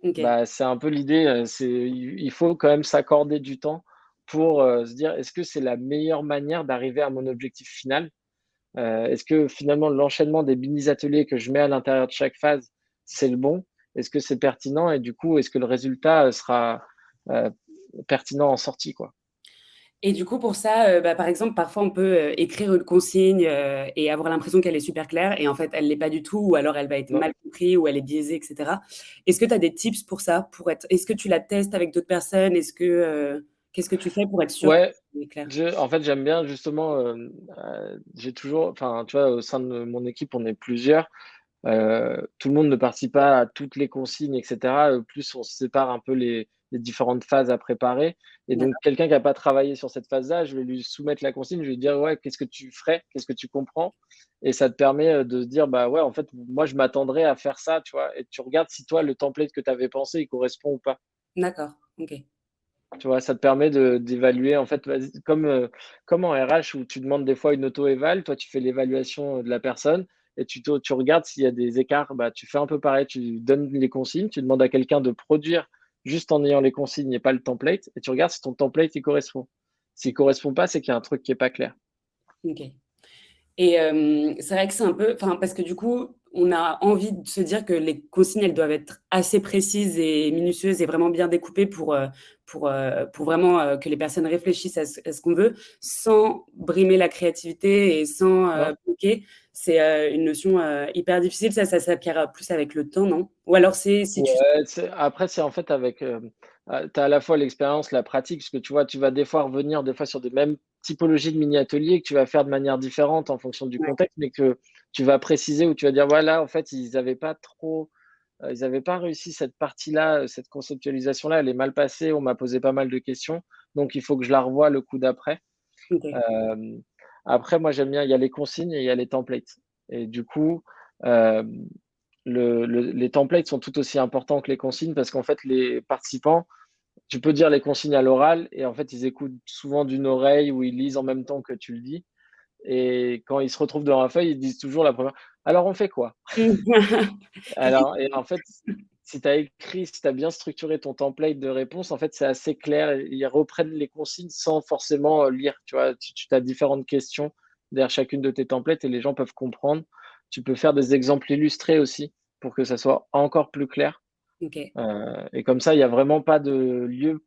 OK. Bah, c'est un peu l'idée, il faut quand même s'accorder du temps pour, se dire: «Est-ce que c'est la meilleure manière d'arriver à mon objectif final?» Est-ce que finalement l'enchaînement des mini ateliers que je mets à l'intérieur de chaque phase, c'est le bon? Est-ce que c'est pertinent et du coup, est-ce que le résultat, sera, heu, pertinent en sortie, quoi? Et du coup, pour ça, bah, par exemple, parfois on peut, écrire une consigne, et avoir l'impression qu'elle est super claire et en fait, elle l'est pas du tout ou alors elle va être Non. mal comprise ou elle est biaisée et cetera. Est-ce que tu as des tips pour ça? Est-ce que tu la testes avec d'autres personnes? Qu'est-ce que tu fais pour être sûr que Ouais, c'est clair? en fait, j'aime bien justement, j'ai toujours, enfin, tu vois, au sein de mon équipe, on est plusieurs. Tout le monde ne participe pas à toutes les consignes et cetera, plus on se sépare un peu les différentes phases à préparer et donc D'accord, quelqu'un qui a pas travaillé sur cette phase-là, je vais lui soumettre la consigne, je vais lui dire: «Ouais, qu'est-ce que tu ferais? Qu'est-ce que tu comprends?» et ça te permet, de se dire: «Bah, ouais, en fait, moi, je m'attendrais à faire ça», tu vois? Et tu regardes si toi, le template que tu avais pensé, il correspond ou pas. d'accord, OK. Tu vois? Ça te permet d'évaluer, en fait, vas-y, comme en RH où tu demandes des fois une auto-éval, toi, tu fais l'évaluation, de la personne et tu regardes s'il y a des écarts, bah, tu fais un peu pareil, tu donnes les consignes, tu demandes à quelqu'un de produire juste en ayant les consignes et pas le template et tu regardes si ton template, il correspond. S'il correspond pas, c'est qu'il y a un truc qui est pas clair. OK. Et c'est vrai que c'est un peu enfin, parce que du coup, on a envie de se dire que les consignes, elles doivent être assez précises et minutieuses et vraiment bien découpées pour vraiment, que les personnes réfléchissent à ce qu'on veut, sans brimer la créativité et sans, Non? bloquer. C'est, une notion, hyper difficile. Ça s'acquiert, plus avec le temps, non? Ou alors c'est si tu Ouais, après, c'est en fait avec, tu as à la fois l'expérience, la pratique, parce que tu vois, tu vas des fois revenir des fois sur des mêmes typologies de mini ateliers que tu vas faire de manière différente en fonction du ouais, contexte, mais que tu vas préciser ou tu vas dire: «Voilà, en fait, ils avaient pas réussi cette partie-là, cette conceptualisation-là, elle est mal passée, on m'a posé pas mal de questions, donc il faut que je la revoie le coup d'après». OK, Hem, Après, moi, j'aime bien, il y a les consignes et il y a les templates et du coup, hem, les templates sont tout aussi importants que les consignes parce qu'en fait, les participants, tu peux dire les consignes à l'oral et en fait, ils écoutent souvent d'une oreille ou ils lisent en même temps que tu le dis et quand ils se retrouvent devant la feuille, ils disent toujours la première: «Alors on fait quoi?» Alors et en fait, si tu as écrit, si tu as bien structuré ton template de réponse, en fait, c'est assez clair. Ils reprennent les consignes sans forcément, lire, tu vois? Tu as différentes questions derrière chacune de tes templates et les gens peuvent comprendre. Tu peux faire des exemples illustrés aussi pour que ça soit encore plus clair, OK, et comme ça, il y a vraiment pas de lieu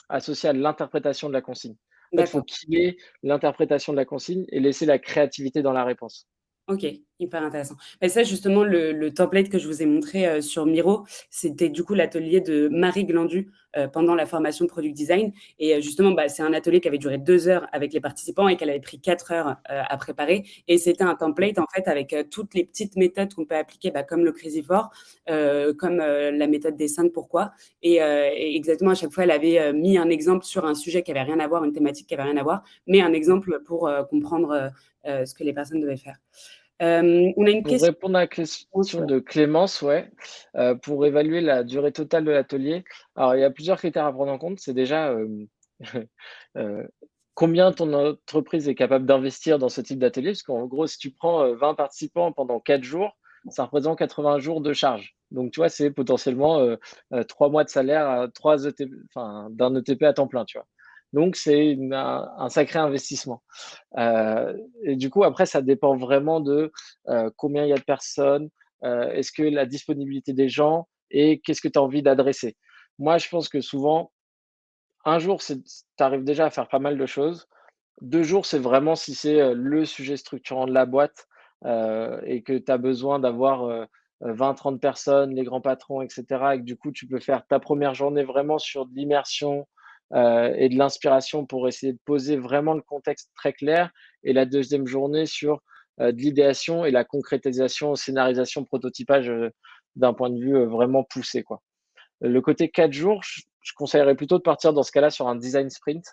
associé à l'interprétation de la consigne. En fait, il faut d'accord. qu'il y ait l'interprétation de la consigne et laisser la créativité dans la réponse. OK, hyper intéressant. Et ça justement le template que je vous ai montré, sur Miro, c'était du coup l'atelier de Marie Glandu, pendant la formation Product Design et justement, bah, c'est un atelier qui avait duré 2 heures avec les participants et qu'elle avait pris 4 heures, à préparer et c'était un Mmh. template en fait avec, toutes les petites méthodes qu'on peut appliquer, bah, comme le Crazy for, comme, la méthode des 5 pourquoi et exactement à chaque fois elle avait, mis un exemple sur un sujet qui avait rien à voir, une thématique qui avait rien à voir, mais un exemple pour, comprendre, ce que les personnes devaient faire. On a une Pour question répondre à la question de Clémence, ouais, pour évaluer la durée totale de l'atelier, alors il y a plusieurs critères à prendre en compte. C'est déjà, heu, combien ton entreprise est capable d'investir dans ce type d'atelier? Parce qu'en gros, si tu prends, 20 participants pendant 4 jours, ça représente 80 jours de charge. Donc tu vois, c'est potentiellement, 3 mois de salaire à 3 enfin, d'un ETP à temps plein, tu vois? Donc c'est un sacré investissement. Et du coup, après, ça dépend vraiment de, combien il y a de personnes, est-ce que la disponibilité des gens, et qu'est-ce que tu as envie d'adresser. Moi, je pense que souvent, un jour, tu arrives déjà à faire pas mal de choses. 2 jours, c'est vraiment si c'est, le sujet structurant de la boîte, et que tu as besoin d'avoir, 20-30 personnes, les grands patrons et cetera et que du coup, tu peux faire ta première journée vraiment sur de l'immersion, et de l'inspiration pour essayer de poser vraiment le contexte très clair et la deuxième journée sur, de l'idéation et la concrétisation, scénarisation, prototypage, d'un point de vue, vraiment poussé, quoi. Le côté 4 jours, je conseillerais plutôt de partir dans ce cas-là sur un design sprint,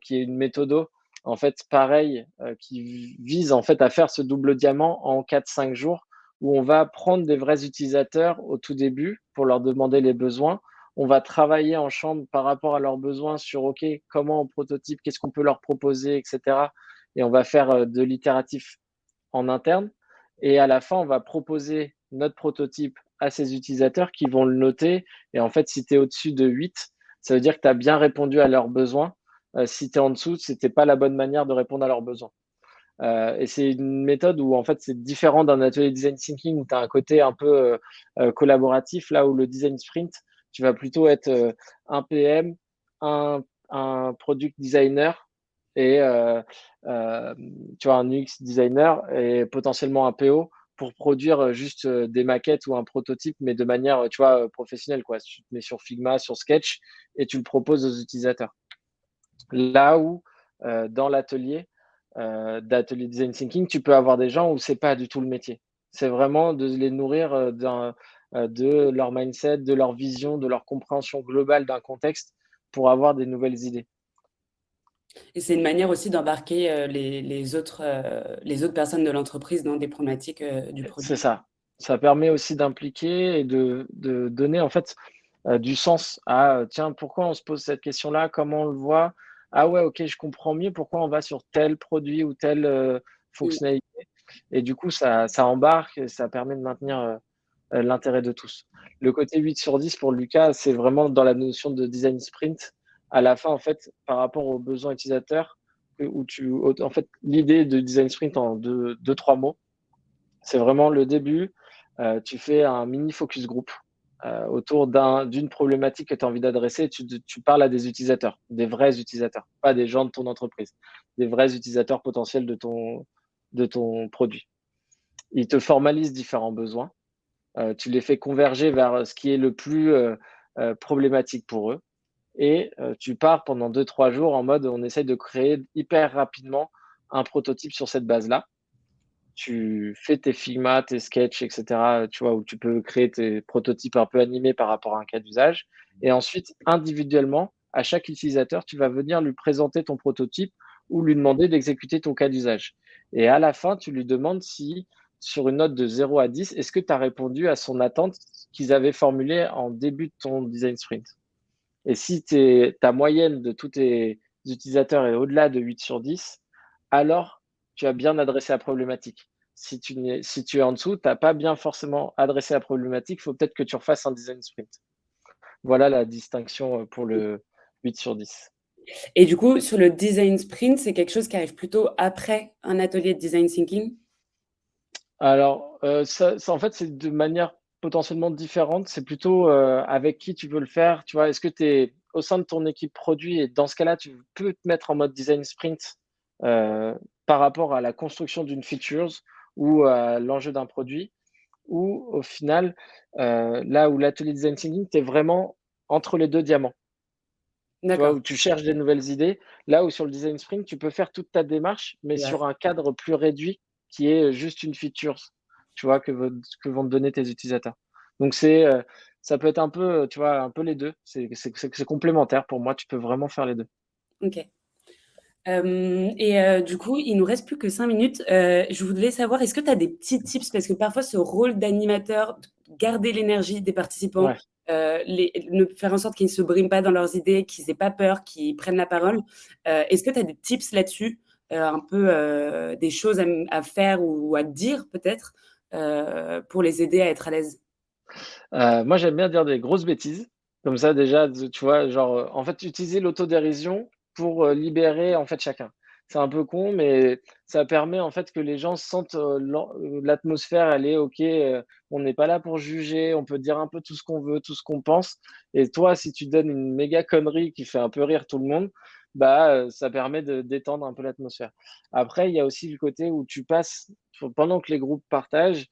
qui est une méthodo, en fait, pareil, qui vise en fait à faire ce double diamant en 4-5 jours, où on va prendre des vrais utilisateurs au tout début pour leur demander les besoins. On va travailler en chambre par rapport à leurs besoins sur OK, comment on prototype, qu'est-ce qu'on peut leur proposer, et cetera. Et on va faire de l'itératif en interne. Et à la fin, on va proposer notre prototype à ces utilisateurs qui vont le noter. Et en fait, si tu es au-dessus de 8, ça veut dire que tu as bien répondu à leurs besoins. Si tu es en dessous, ce n'était pas la bonne manière de répondre à leurs besoins. Et c'est une méthode où en fait c'est différent d'un atelier design thinking où tu as un côté un peu collaboratif, là où le design sprint, tu vas plutôt être un PM, un, un product designer et tu vois un UX designer et potentiellement un PO pour produire juste des maquettes ou un prototype, mais de manière tu vois professionnelle quoi. Tu te mets sur Figma, sur Sketch et tu le proposes aux utilisateurs. Là où dans l'atelier d'atelier design thinking, tu peux avoir des gens où c'est pas du tout le métier. C'est vraiment de les nourrir de leur mindset, de leur vision, de leur compréhension globale d'un contexte pour avoir des nouvelles idées. Et c'est une manière aussi d'embarquer les autres personnes de l'entreprise dans des problématiques du C'est produit. ça. Ça permet aussi d'impliquer et de donner en fait du sens à tiens, pourquoi on se pose cette question-là, comment on le voit. Ah ouais, ok, je comprends mieux pourquoi on va sur tel produit ou telle Mm. fonctionnalité. Et du coup, ça embarque, et ça permet de maintenir l'intérêt de tous. Le côté 8 sur 10 pour Lucas, c'est vraiment dans la notion de design sprint. À la fin, en fait, par rapport aux besoins utilisateurs, en fait, l'idée de design sprint en deux, trois mots, c'est vraiment le début. Tu fais un mini focus group autour d'une problématique que tu as envie d'adresser. Tu parles à des utilisateurs, des vrais utilisateurs, pas des gens de ton entreprise, des vrais utilisateurs potentiels de ton produit. Ils te formalisent différents besoins. Tu les fais converger vers ce qui est le plus problématique pour eux. Et tu pars pendant 2-3 jours en mode on essaye de créer hyper rapidement un prototype sur cette base-là. Tu fais tes Figma, tes sketchs, et cetera, tu vois, où tu peux créer tes prototypes un peu animés par rapport à un cas d'usage. Et ensuite, individuellement, à chaque utilisateur, tu vas venir lui présenter ton prototype ou lui demander d'exécuter ton cas d'usage. Et à la fin, tu lui demandes si, sur une note de 0 à 10, est-ce que tu as répondu à son attente qu'ils avaient formulée en début de ton design sprint. Et si ta moyenne de tous tes utilisateurs est au-delà de 8 sur 10, alors tu as bien adressé la problématique. Si tu es en dessous, tu n'as pas bien forcément adressé la problématique, il faut peut-être que tu refasses un design sprint. Voilà la distinction pour le 8 sur 10. Et du coup, sur le design sprint, c'est quelque chose qui arrive plutôt après un atelier de design thinking? Alors, en fait, c'est de manière potentiellement différente. C'est plutôt avec qui tu veux le faire. Tu vois, est-ce que tu es au sein de ton équipe produit et dans ce cas-là, tu peux te mettre en mode design sprint euh, par rapport à la construction d'une feature ou à l'enjeu d'un produit, ou au final, là où l'atelier design thinking, tu es vraiment entre les deux diamants. Tu vois, D'accord. où tu cherches des nouvelles idées. Là où sur le design sprint, tu peux faire toute ta démarche, mais Ouais. sur un cadre plus réduit qui est juste une feature, tu vois, que vont te donner tes utilisateurs. Donc ça peut être un peu, tu vois, un peu les deux. C'est complémentaire pour moi. Tu peux vraiment faire les deux. Ok. Du coup, il nous reste plus que 5 minutes. Je voulais savoir, est-ce que tu as des petits tips? Parce que parfois, ce rôle d'animateur, garder l'énergie des participants, Ouais. faire en sorte qu'ils ne se briment pas dans leurs idées, qu'ils n'aient pas peur, qu'ils prennent la parole. Est-ce que tu as des tips là-dessus? Un peu des choses à faire ou à dire peut-être pour les aider à être à l'aise? Moi, j'aime bien dire des grosses bêtises. Comme ça, déjà, tu vois, genre, en fait, utiliser l'autodérision pour libérer en fait chacun. c'est un peu con, mais ça permet en fait que les gens sentent l'atmosphère, elle est OK, on n'est pas là pour juger, on peut dire un peu tout ce qu'on veut, tout ce qu'on pense. Et toi, si tu donnes une méga connerie qui fait un peu rire tout le monde, bah, ça permet de détendre un peu l'atmosphère. Après, il y a aussi le côté où tu passes, pendant que les groupes partagent,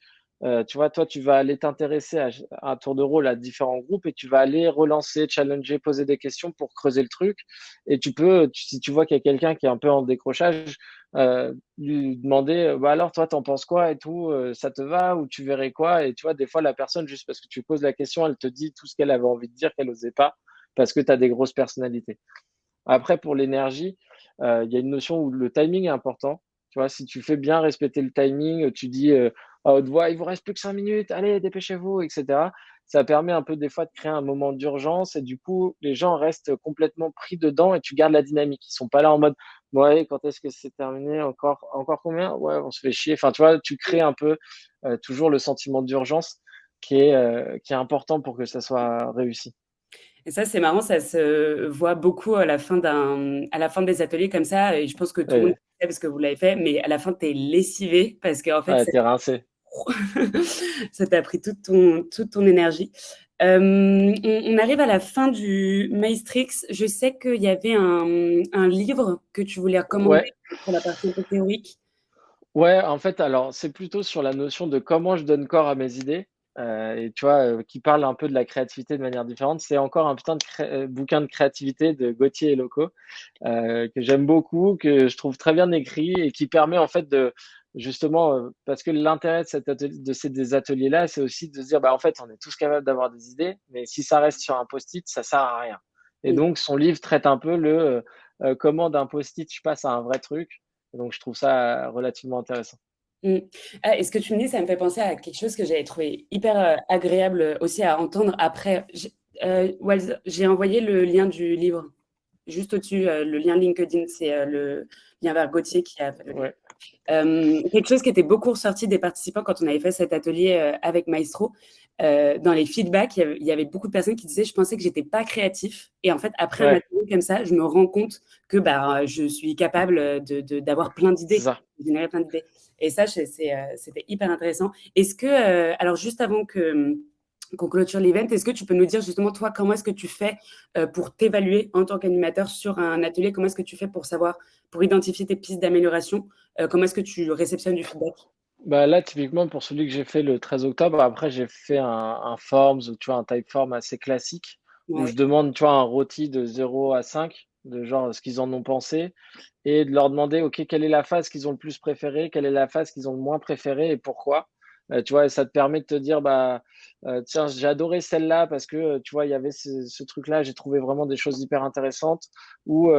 tu vois, toi, tu vas aller t'intéresser à tour de rôle à différents groupes et tu vas aller relancer, challenger, poser des questions pour creuser le truc. Et si tu vois qu'il y a quelqu'un qui est un peu en décrochage, lui demander, bah alors toi, t'en penses quoi et tout, ça te va ou tu verrais quoi? Et tu vois, des fois, la personne, juste parce que tu poses la question, elle te dit tout ce qu'elle avait envie de dire, qu'elle n'osait pas, parce que tu as des grosses personnalités. Après, pour l'énergie, il y a une notion où le timing est important. Tu vois, si tu fais bien respecter le timing, tu dis à haute voix, il vous reste plus que 5 minutes, allez, dépêchez-vous, etc. Ça permet un peu des fois de créer un moment d'urgence et du coup, les gens restent complètement pris dedans et tu gardes la dynamique. Ils sont pas là en mode, ouais, quand est-ce que c'est terminé? Encore combien? Ouais, on se fait chier. Enfin, tu vois, tu crées un peu toujours le sentiment d'urgence qui est important pour que ça soit réussi. Et ça, c'est marrant, ça se voit beaucoup à la fin des ateliers comme ça et je pense que tout le monde Ouais, le sait parce que vous l'avez fait, mais à la fin, tu es lessivé parce qu'en fait, ouais, t'es rincé. ça t'a pris toute ton énergie. On arrive à la fin du Maestrix. Je sais qu'il y avait un livre que tu voulais recommander Ouais, pour la partie un peu théorique. ouais, en fait, alors, c'est plutôt sur la notion de comment je donne corps à mes idées, et tu vois, qui parle un peu de la créativité de manière différente. C'est encore un putain de bouquin de créativité de Gauthier et Loco, que j'aime beaucoup, que je trouve très bien écrit et qui permet en fait de justement, parce que l'intérêt de des ateliers-là, c'est aussi de se dire, bah, en fait, on est tous capables d'avoir des idées, mais si ça reste sur un post-it, ça sert à rien. Et Mmh. donc son livre traite un peu comment d'un post-it je passe à un vrai truc. Et donc je trouve ça relativement intéressant. Mmh. Ah, et ce que tu me dis, ça me fait penser à quelque chose que j'avais trouvé hyper, agréable, aussi à entendre après. Walz, j'ai envoyé le lien du livre, juste au-dessus, le lien LinkedIn, c'est, le lien vers Gauthier qui a fait le livre. Ouais, Quelque chose qui était beaucoup ressorti des participants quand on avait fait cet atelier avec Maestro, dans les feedbacks, il y avait beaucoup de personnes qui disaient: «Je pensais que j'étais pas créatif et en fait, après un ouais, atelier comme ça, je me rends compte que, bah, je suis capable, d'avoir plein c'est d'idées, ça. de générer plein d'idées» et ça, c'était hyper intéressant. Est-ce que, alors juste avant qu'on clôture l'event, est-ce que tu peux nous dire justement, toi, comment est-ce que tu fais, pour t'évaluer en tant qu'animateur sur un atelier? Comment est-ce que tu fais pour identifier tes pistes d'amélioration? Comment est-ce que tu réceptionnes du feedback? Bah là, typiquement, pour celui que j'ai fait le 13 octobre, après, j'ai fait un Forms ou tu vois, un Typeform assez classique où je Ouais. demande, tu vois, un rôti de 0 à 5, de genre ce qu'ils en ont pensé, et de leur demander, OK, quelle est la phase qu'ils ont le plus préférée, quelle est la phase qu'ils ont le moins préférée et pourquoi. Tu vois, et ça te permet de te dire, bah, tiens, j'ai adoré celle-là parce que, tu vois, il y avait ce truc-là, j'ai trouvé vraiment des choses hyper intéressantes. Ou,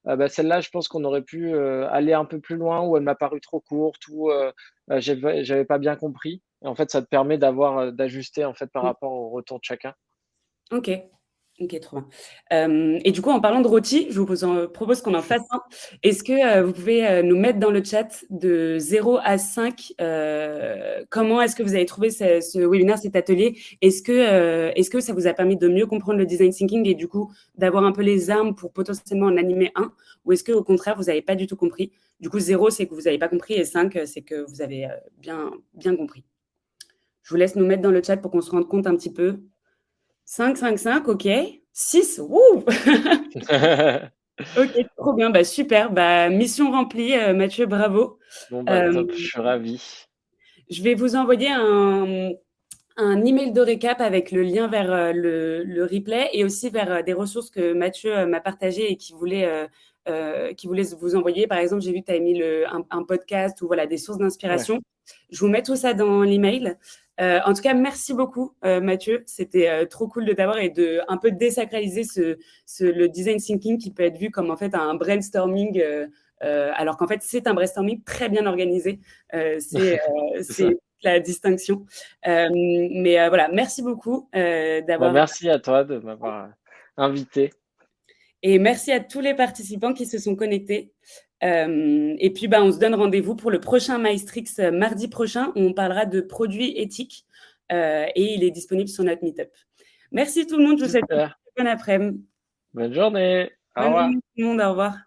bah, celle-là, je pense qu'on aurait pu aller un peu plus loin, ou elle m'a paru trop courte, ou j'avais pas bien compris. Et en fait, ça te permet d'ajuster en fait par Mmh. rapport au retour de chacun. OK. OK, trop bien. Et du coup, en parlant de rôti, je vous propose qu'on en fasse un. Est-ce que, vous pouvez, nous mettre dans le chat de 0 à 5, comment est-ce que vous avez trouvé ce webinaire, cet atelier? Est-ce que ça vous a permis de mieux comprendre le design thinking et du coup, d'avoir un peu les armes pour potentiellement en animer un? Ou est-ce qu'au contraire, vous n'avez pas du tout compris? Du coup, 0, c'est que vous n'avez pas compris et 5, c'est que vous avez, bien compris. Je vous laisse nous mettre dans le chat pour qu'on se rende compte un petit peu. 5, 5, 5, OK. 6, wouh! OK, trop bien, bah, super, bah, mission remplie, Mathieu, bravo. Bon, bah, Hem, top, je suis ravi. je vais vous envoyer un email de récap avec le lien vers, le replay et aussi vers, des ressources que Mathieu, m'a partagées et qui voulait vous envoyer. Par exemple, j'ai vu que tu avais mis un podcast ou voilà, des sources Ouais. d'inspiration. Je vous mets tout ça dans l'email. En tout cas, merci beaucoup, Mathieu. C'était, trop cool de t'avoir et de un peu désacraliser le design thinking qui peut être vu comme, en fait, un brainstorming, alors qu'en fait, c'est un brainstorming très bien organisé. C'est C'est ça. la distinction. Mais voilà, merci beaucoup Bah, d'avoir merci à toi de m'avoir invité. et merci à tous les participants qui se sont connectés. Et puis, bah, on se donne rendez-vous pour le prochain Maestrix mardi prochain où on parlera de produits éthiques et il est disponible sur notre Meetup. Merci tout le monde, je vous souhaite une Super. bonne après-midi. Bonne journée. Au Bonne revoir. journée tout le monde, au revoir.